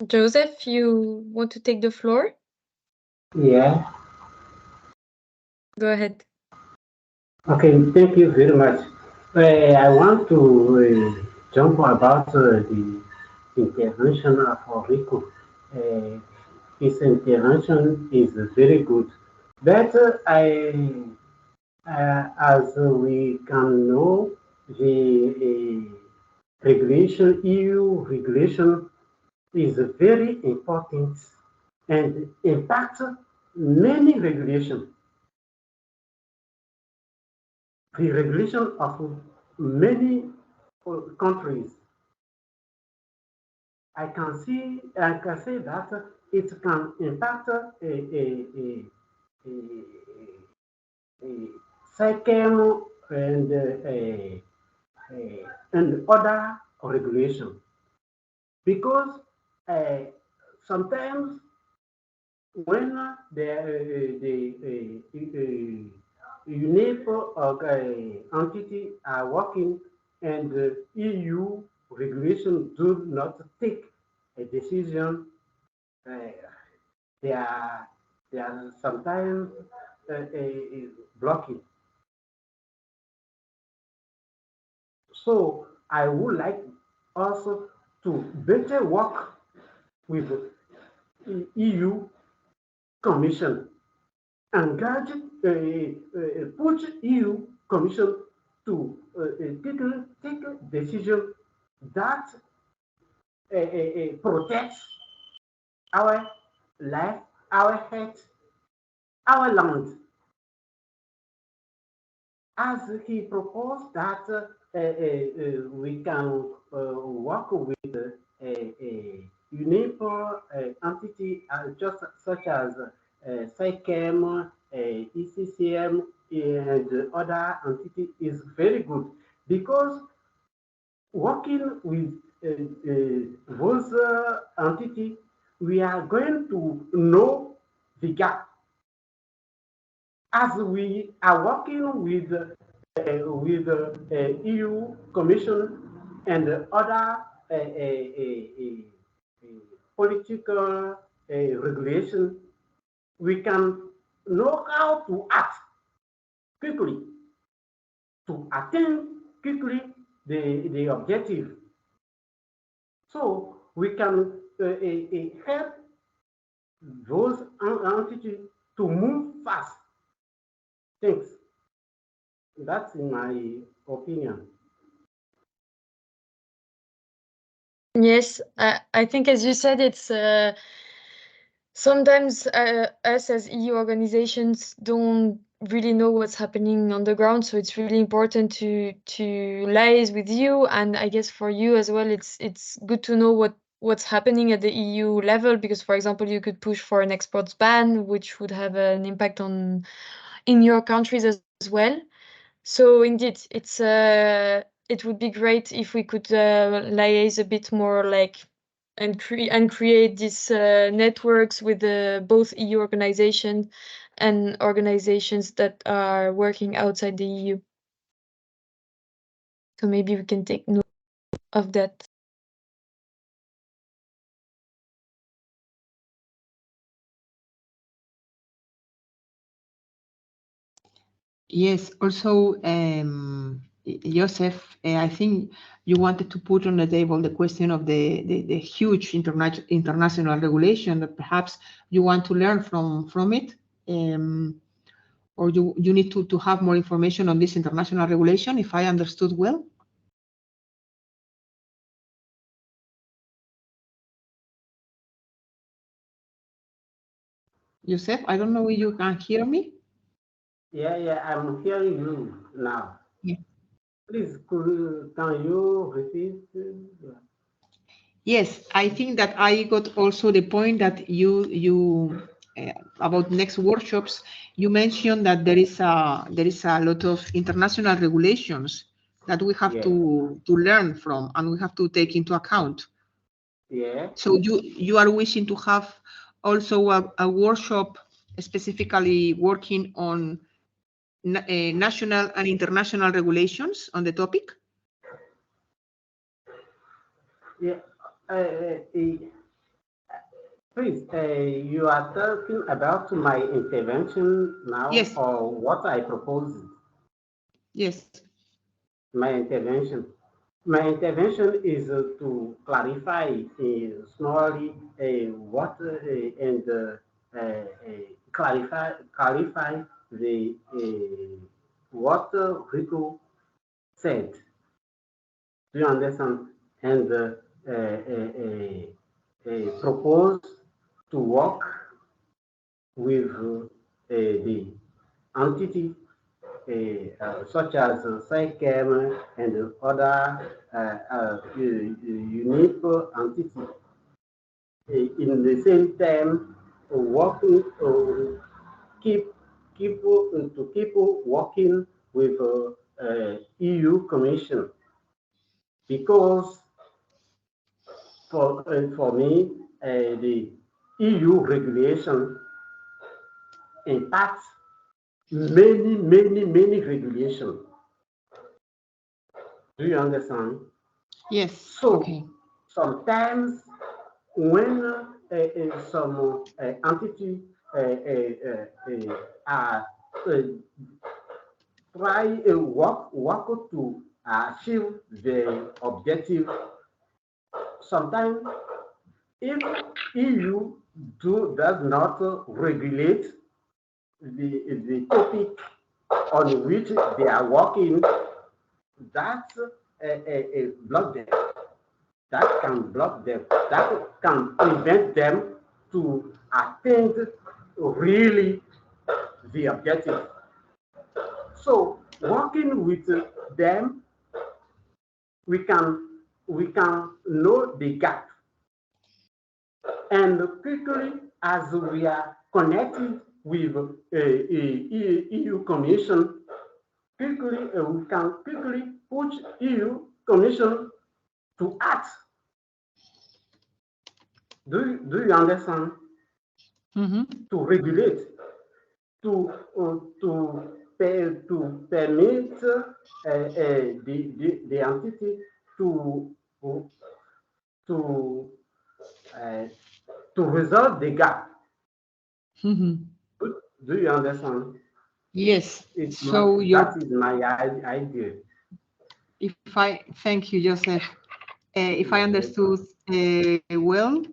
Joseph, you want to take the floor? Yeah. Go ahead. Okay, thank you very much. I want to jump about the intervention of Rico. His intervention is very good, but as we can know, the regulation, EU regulation, is very important and impacts many regulations. The regulation of many countries. I can say that it can impact a second and other regulation, because sometimes when the UNEP entity are working and the EU regulation do not take a decision, they are sometimes blocking. So I would like also to better work with EU Commission, engage, push EU Commission to take a decision that protects our life, our health, our land. As he proposed that we can work with a uniform entity just such as SICEM, ECCM, and other entity is very good, because working with those entity, we are going to know the gap. As we are working with EU Commission and other political regulation, we can know how to act quickly to attain quickly the objective. So we can help those entities to move fast. Thanks. That's in my opinion. Yes, I think, as you said, it's sometimes us as EU organizations don't really know what's happening on the ground, so it's really important to liaise with you, and I guess for you as well, it's good to know what's happening at the EU level, because, for example, you could push for an exports ban, which would have an impact in your countries as well. So indeed, it would be great if we could liaise a bit more, like, and create these networks with both EU organizations and organizations that are working outside the EU. So maybe we can take note of that. Yes, also, Joseph, I think you wanted to put on the table the question of the huge international regulation that perhaps you want to learn from it, or you need to have more information on this international regulation, if I understood well. Joseph, I don't know if you can hear me. Yeah, I'm hearing you now. Yeah. Please, can you repeat? Yes, I think that I got also the point that you about next workshops, you mentioned that there is a lot of international regulations that we have to learn from and we have to take into account. Yeah. So you are wishing to have also a workshop specifically working on national and international regulations on the topic? Yeah. Please, you are talking about my intervention now, yes, or what I propose? Yes. My intervention. My intervention is to clarify smallly what and clarify the what Rico said. Do you understand? And propose to work with the entity such as SciChem and other unique entity in the same time working keep working with EU Commission, because for me the EU regulation impacts many regulations. Do you understand? Yes. So okay. Sometimes when some entity are try work to achieve the objective, sometimes if EU does not regulate the topic on which they are working, that block them. That can block them. That can prevent them to attain really the objective. So working with them, we can know the gap, and quickly, as we are connected with EU Commission, quickly we can quickly push EU Commission to act. Do you understand? Mm-hmm. To regulate, to permit the entity to resolve the gap. Mm-hmm. Do you understand? Yes. So that is my idea. Thank you, Joseph. If I understood well,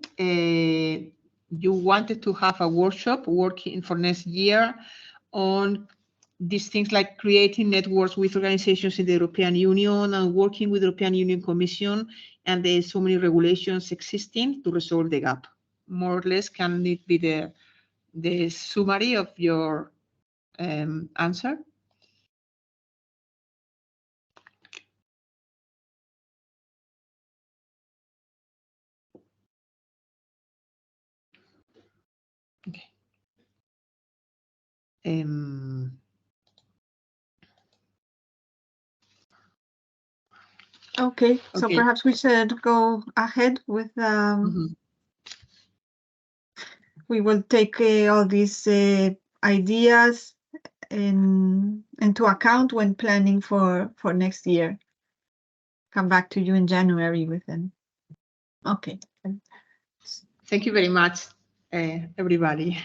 you wanted to have a workshop working for next year on these things like creating networks with organizations in the European Union and working with the European Union Commission, and there's so many regulations existing to resolve the gap. More or less, can it be the summary of your answer? Okay. Okay, so perhaps we should go ahead with we will take all these ideas into account when planning for next year. Come back to you in January with them. Okay. Thank you very much, everybody.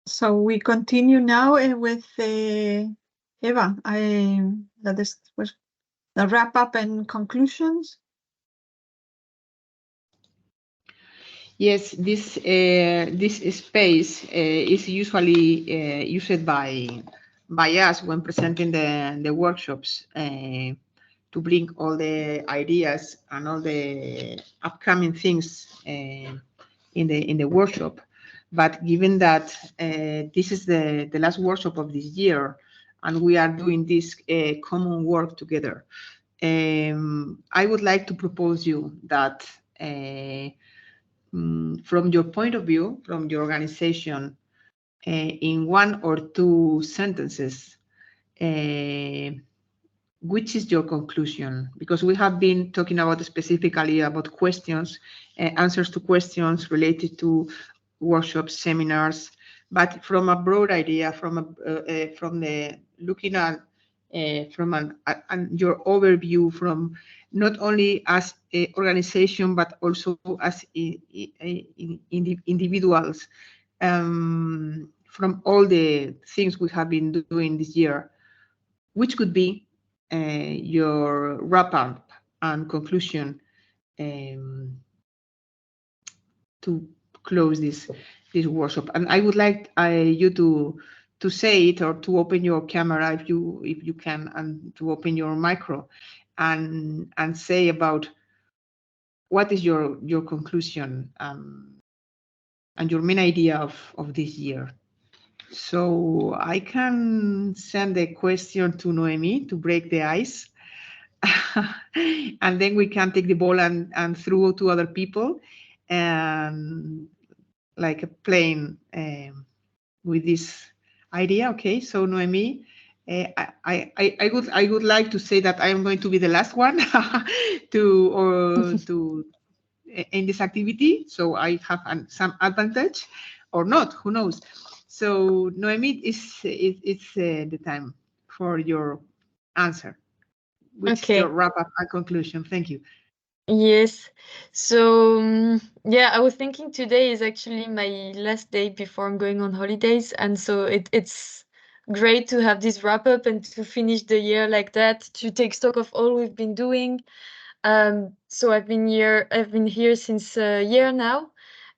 So we continue now with Eva. That is the wrap up and conclusions. Yes, this space is usually used by us when presenting the workshops bring all the ideas and all the upcoming things in the workshop. But given that this is the last workshop of this year, and we are doing this common work together, I would like to propose you that from your point of view, from your organization, in 1 or 2 sentences, which is your conclusion? Because we have been talking about specifically about questions, answers to questions related to workshops, seminars, but from a broad idea, from the looking at from your overview from not only as an organization but also as individuals, from all the things we have been doing this year, which could be your wrap up and conclusion to close this workshop. And I would like you to say it, or to open your camera if you can, and to open your micro and say about what is your conclusion and your main idea of this year. So I can send a question to Noemi to break the ice. And then we can take the ball and throw to other people, and like playing with this idea. Okay, so Noemi, I would like to say that I am going to be the last one to in this activity, so I have some advantage, or not, who knows. So Noemi, it's the time for your answer, which is your wrap up and conclusion. Thank you. Yes. So yeah, I was thinking today is actually my last day before I'm going on holidays, and so it's great to have this wrap up and to finish the year like that, to take stock of all we've been doing. So I've been here since a year now,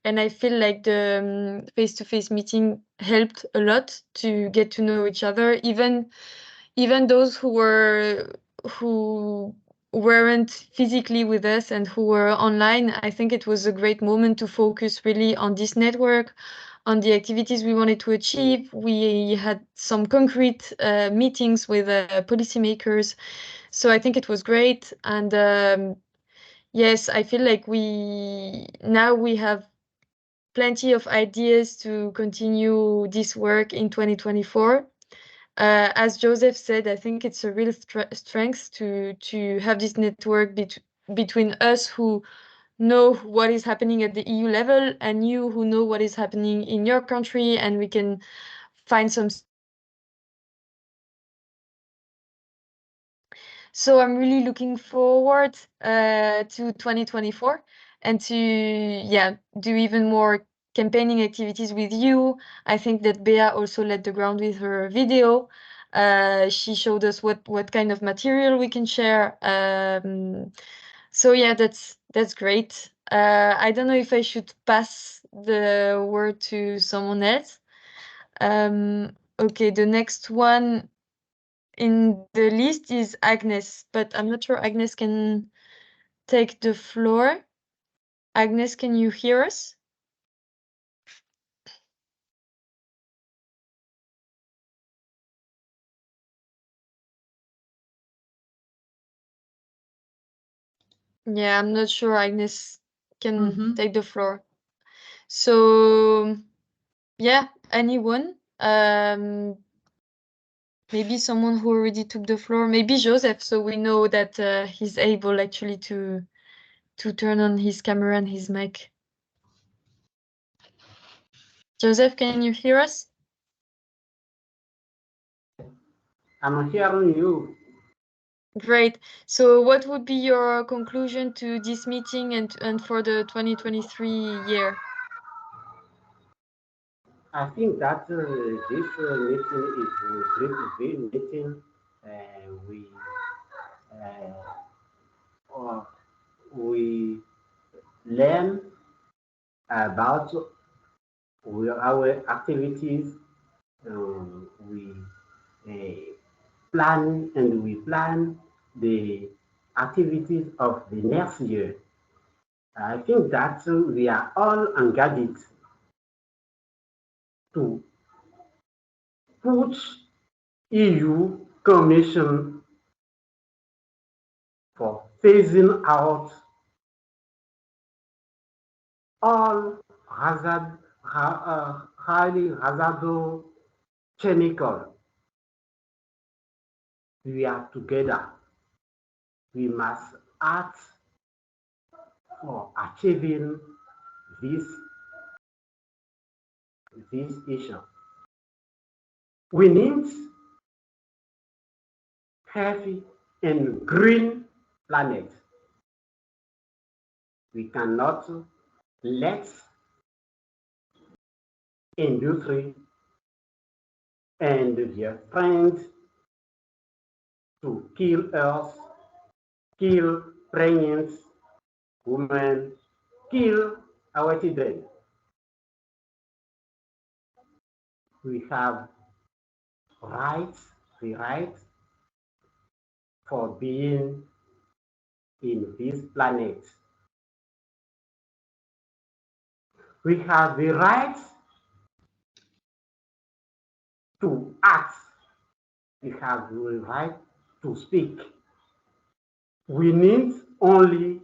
and I feel like the face-to-face meeting helped a lot to get to know each other, even those who weren't physically with us and who were online. I think it was a great moment to focus really on this network, on the activities we wanted to achieve. We had some concrete meetings with policymakers, so I think it was great. And yes, I feel like we have plenty of ideas to continue this work in 2024. As Joseph said, I think it's a real strength to have this network between us who know what is happening at the EU level and you who know what is happening in your country, and we can find some. So I'm really looking forward to 2024 and to do even more campaigning activities with you. I think that Bea also laid the ground with her video. She showed us what kind of material we can share. So yeah, that's great. I don't know if I should pass the word to someone else. Okay, the next one in the list is Agnes, but I'm not sure Agnes can take the floor. Agnes, can you hear us? Yeah, I'm not sure Agnes can take the floor. So yeah, anyone? Maybe someone who already took the floor, maybe Joseph, so we know that he's able actually to turn on his camera and his mic. Joseph, can you hear us? I'm hearing you. Great. So what would be your conclusion to this meeting and for the 2023 year? I think that this meeting is a great meeting. We learn about our activities. We plan the activities of the next year. I think that we are all engaged to put EU Commission for phasing out all highly hazardous chemicals. We are together. We must act for achieving this issue. We need healthy and green planet. We cannot let industry and their friends to kill us, kill pregnant women, kill our children. We have the right for being in this planet. We have the right to act. We have the right to speak. We need only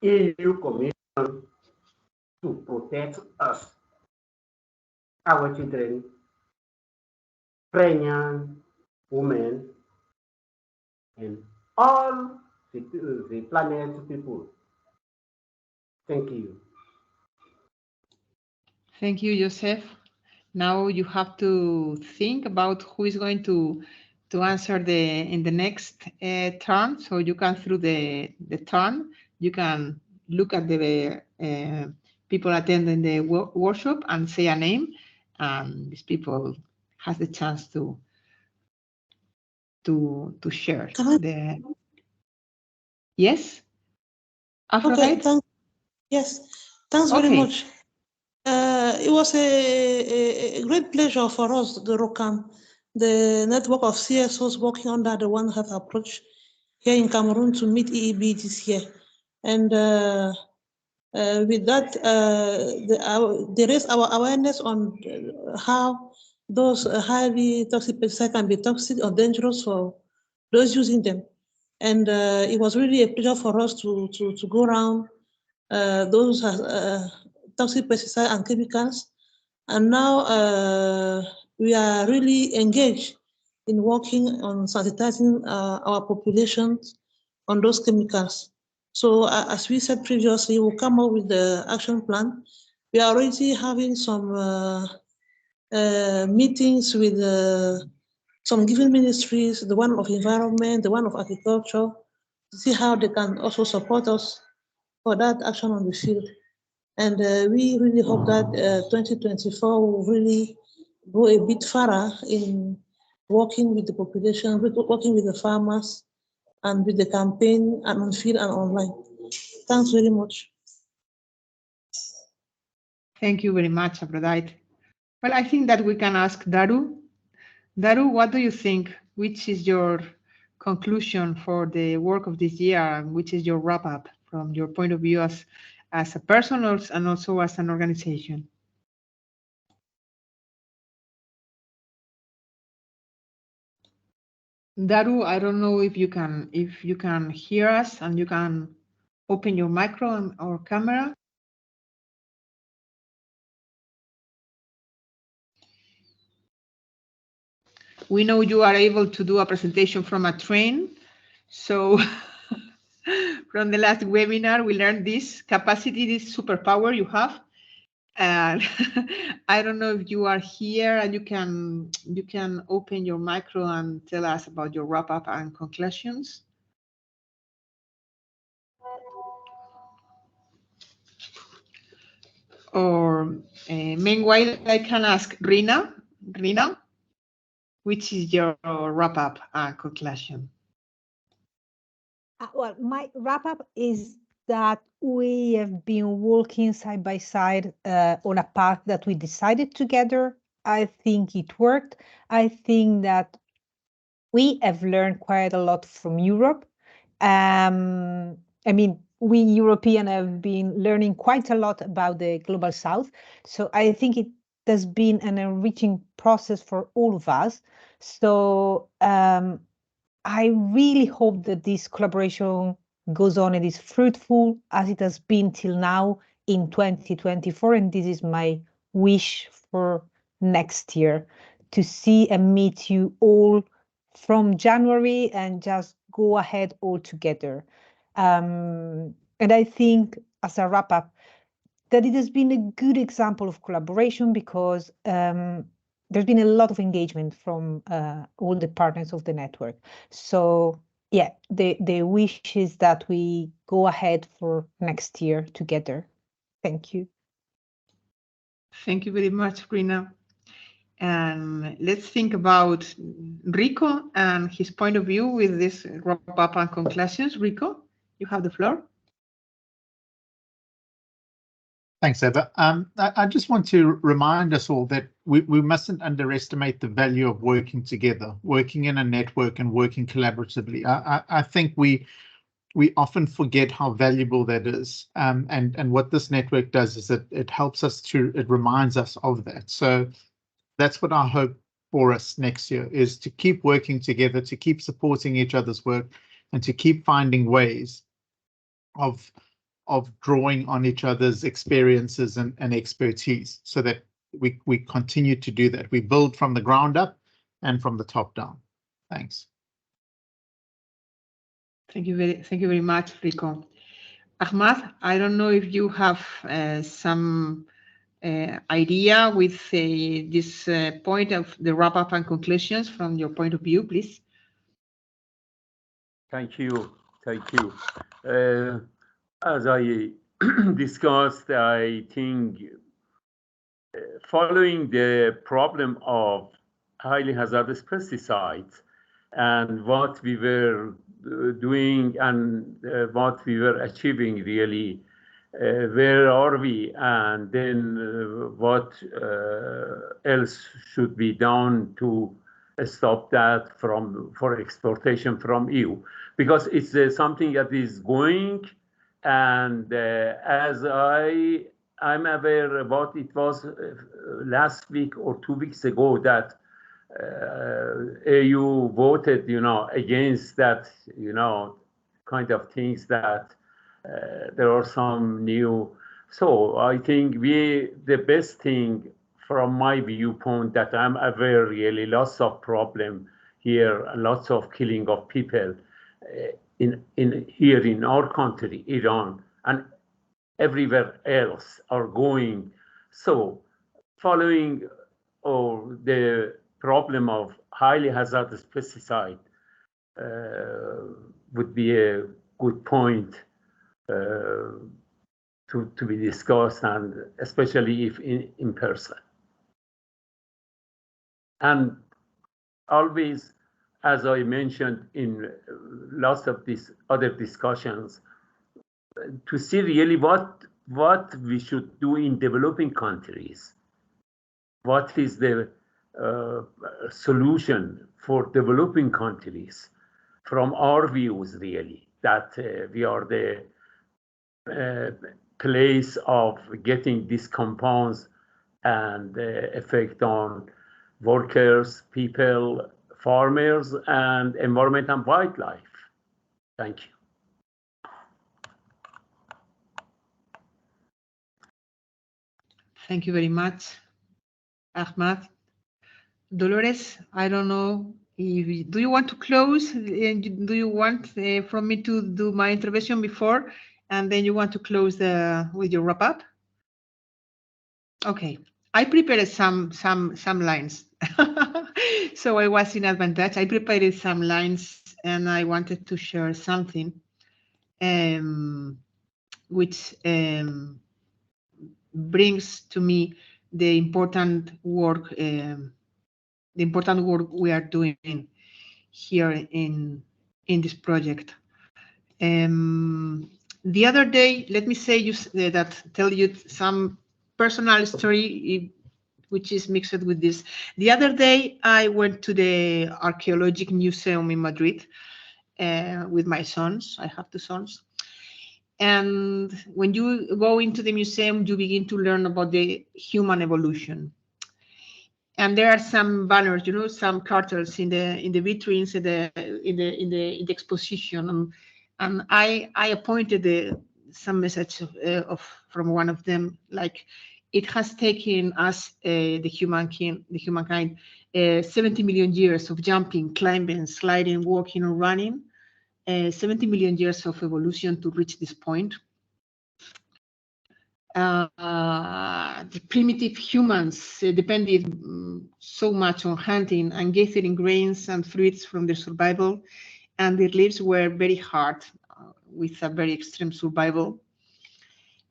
EU Commission to protect us, our children, pregnant women, and all the planet people. Thank you. Thank you, Joseph. Now you have to think about who is going to answer in the next turn. So you can, through the turn, you can look at the people attending the workshop and say a name, and these people has the chance to share. Yes. Aphrodite? Okay, yes, thanks very much. It was a great pleasure for us, the ROCAM, the network of CSOs working under the One Health approach here in Cameroon to meet EEB this year. And with that, there is our awareness on how those highly toxic pesticides can be toxic or dangerous for those using them. And it was really a pleasure for us to go around those toxic pesticides and chemicals. And now we are really engaged in working on sanitizing our populations on those chemicals. So as we said previously, we'll come up with the action plan. We are already having some meetings with some given ministries, the one of environment, the one of agriculture, to see how they can also support us for that action on the field. And we really hope that 2024 will really go a bit further in working with the population, working with the farmers, and with the campaign and on field and online. Thanks very much. Thank you very much, Aphrodite. Well, I think that we can ask Daru. Daru, what do you think? Which is your conclusion for the work of this year, and which is your wrap-up from your point of view as a person and also as an organization? Daru, I don't know if you can hear us and you can open your micro or camera. We know you are able to do a presentation from a train. So from the last webinar, we learned this capacity, this superpower you have. And I don't know if you are here and you can open your micro and tell us about your wrap-up and conclusions. Or meanwhile, I can ask Rina. Rina, which is your wrap-up and conclusion? Well, my wrap-up is that we have been working side by side on a path that we decided together. I think it worked. I think that we have learned quite a lot from Europe, I mean, we Europeans have been learning quite a lot about the Global South. So I think it has been an enriching process for all of us. So I really hope that this collaboration goes on and is fruitful as it has been till now in 2024. And this is my wish for next year, to see and meet you all from January and just go ahead all together. And I think, as a wrap up, that it has been a good example of collaboration because there's been a lot of engagement from all the partners of the network. So yeah, the wish is that we go ahead for next year together. Thank you. Thank you very much, Rina. And let's think about Rico and his point of view with this wrap-up and conclusions. Rico, you have the floor. Thanks, Eva. I just want to remind us all that we mustn't underestimate the value of working together, working in a network and working collaboratively. I think we often forget how valuable that is. And what this network does is that it helps us it reminds us of that. So that's what I hope for us next year, is to keep working together, to keep supporting each other's work, and to keep finding ways of drawing on each other's experiences and expertise, so that we continue to do that. We build from the ground up and from the top down. Thanks. Thank you very much, Rico. Ahmad, I don't know if you have some idea with this point of the wrap-up and conclusions from your point of view, please. Thank you. As I discussed, I think following the problem of highly hazardous pesticides and what we were doing and what we were achieving, really, where are we, and then what else should be done to stop that for exportation from EU, because it's something that is going. And as I'm aware about, it was last week or 2 weeks ago that EU voted, against that, kind of things, that there are some new. So I think the best thing from my viewpoint, that I'm aware, really lots of problem here, lots of killing of people here in our country, Iran, and everywhere else are going. So following the problem of highly hazardous pesticide would be a good point to be discussed, and especially if in person. And always, as I mentioned in lots of these other discussions, to see really what we should do in developing countries. What is the solution for developing countries from our views, really, that we are the place of getting these compounds and effect on workers, people, farmers, and environment and wildlife. Thank you. Thank you very much, Ahmad. Dolores, I don't know, do you want to close? Do you want from me to do my intervention before, and then you want to close with your wrap up? Okay, I prepared some lines. So I was in advantage. I prepared some lines and I wanted to share something which brings to me the important work we are doing here in this project. The other day, let me say tell you some personal story which is mixed with this. The other day, I went to the Archaeological Museum in Madrid, with my sons. I have two sons. And when you go into the museum, you begin to learn about the human evolution. And there are some banners, you know, some cartels in the vitrines, in the exposition. And I appointed some message from one of them, like, it has taken us, the humankind, 70 million years of jumping, climbing, sliding, walking, or running, 70 million years of evolution to reach this point. The primitive humans depended so much on hunting and gathering grains and fruits from their survival, and their lives were very hard, with a very extreme survival.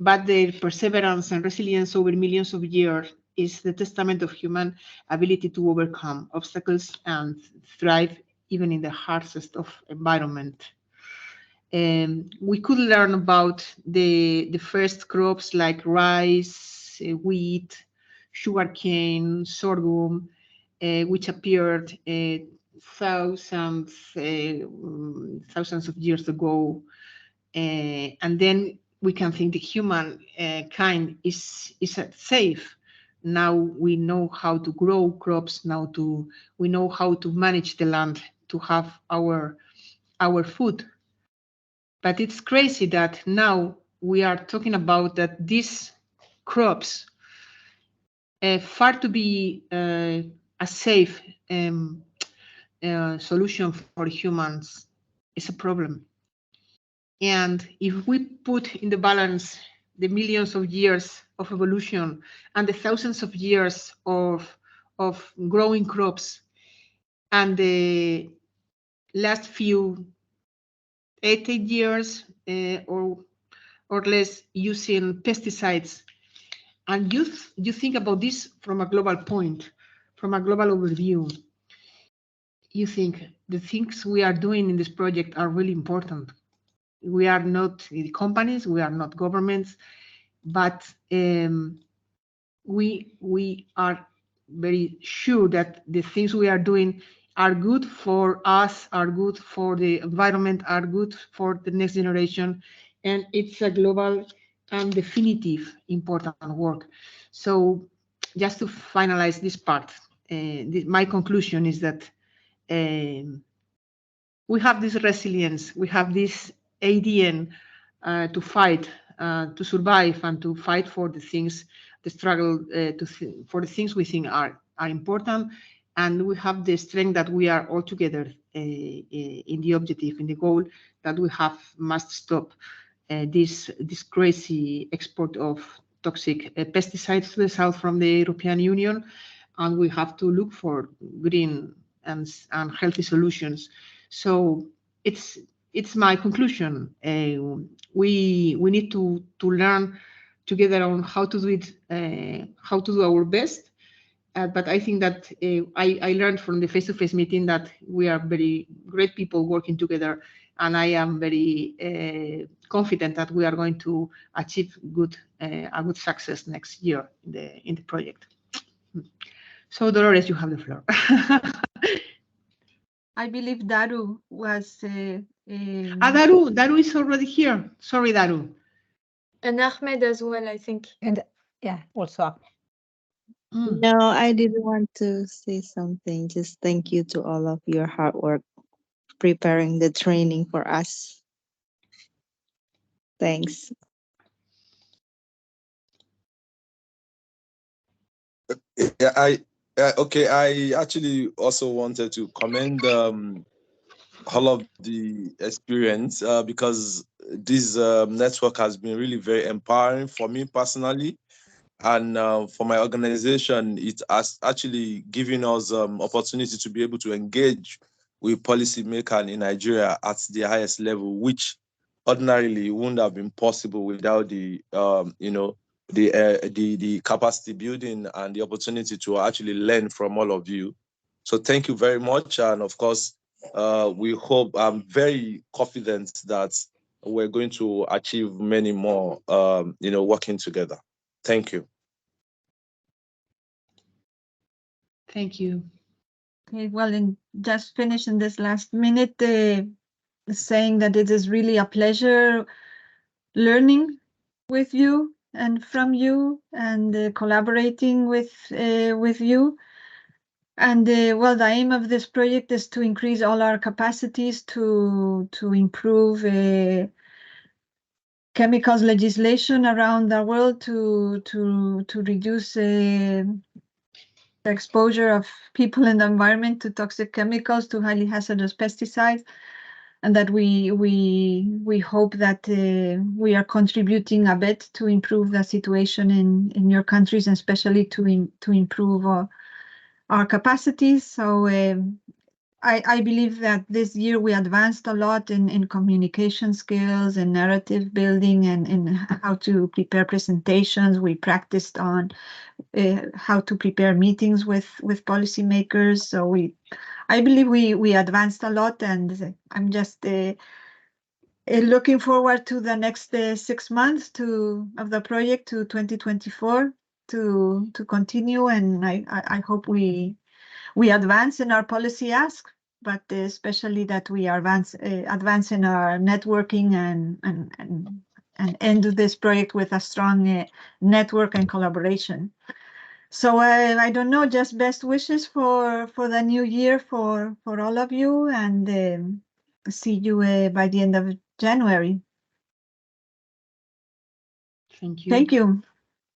But their perseverance and resilience over millions of years is the testament of human ability to overcome obstacles and thrive even in the harshest of environment. We could learn about the first crops like rice, wheat, sugarcane, sorghum, which appeared thousands of years ago, and then we can think the human kind is safe. Now we know how to grow crops. We know how to manage the land to have our food. But it's crazy that now we are talking about that these crops, far to be a safe solution for humans, is a problem. And if we put in the balance the millions of years of evolution and the thousands of years of growing crops and the last few 80 years or less using pesticides, and you think about this from a global point, from a global overview, you think the things we are doing in this project are really important. We are not companies, we are not governments, but we are very sure that the things we are doing are good for us, are good for the environment, are good for the next generation, and it's a global and definitive important work. So just to finalize this part, my conclusion is that we have this resilience, we have this ADN to fight, to survive, and to fight for the things, the struggle for the things we think are important, and we have the strength that we are all together in the objective, in the goal that we must stop this crazy export of toxic pesticides to the south from the European Union, and we have to look for green and healthy solutions. So it's my conclusion. We need to learn together on how to do it, how to do our best. But I think that I learned from the face-to-face meeting that we are very great people working together, and I am very confident that we are going to achieve a good success next year in the project. So Dolores, you have the floor. I believe Daru was. Daru is already here. Sorry, Daru. And Ahmed as well, I think. And yeah, also. No, I didn't want to say something. Just thank you to all of your hard work preparing the training for us. Thanks. Yeah, okay. I actually also wanted to commend all of the experience because this network has been really very empowering for me personally, and for my organization. It has actually given us opportunity to be able to engage with policymakers in Nigeria at the highest level, which ordinarily wouldn't have been possible without the the capacity building and the opportunity to actually learn from all of you. So thank you very much, and of course, we hope. I'm very confident that we're going to achieve many more. Working together. Thank you. Thank you. Okay, well, in just finishing this last minute, saying that it is really a pleasure learning with you and from you and collaborating with you. And well, the aim of this project is to increase all our capacities to improve chemicals legislation around the world to reduce the exposure of people in the environment to toxic chemicals, to highly hazardous pesticides, and that we hope that we are contributing a bit to improve the situation in your countries, and especially to improve our capacities. So I believe that this year we advanced a lot in communication skills and narrative building and how to prepare presentations. We practiced on how to prepare meetings with policymakers. So I believe we advanced a lot, and I'm just looking forward to the next 6 months of the project to 2024 to continue, and I hope we advance in our policy ask, but especially that we advance in our networking and end this project with a strong network and collaboration. So I don't know, just best wishes for the new year for all of you, and see you by the end of January. Thank you. Thank you.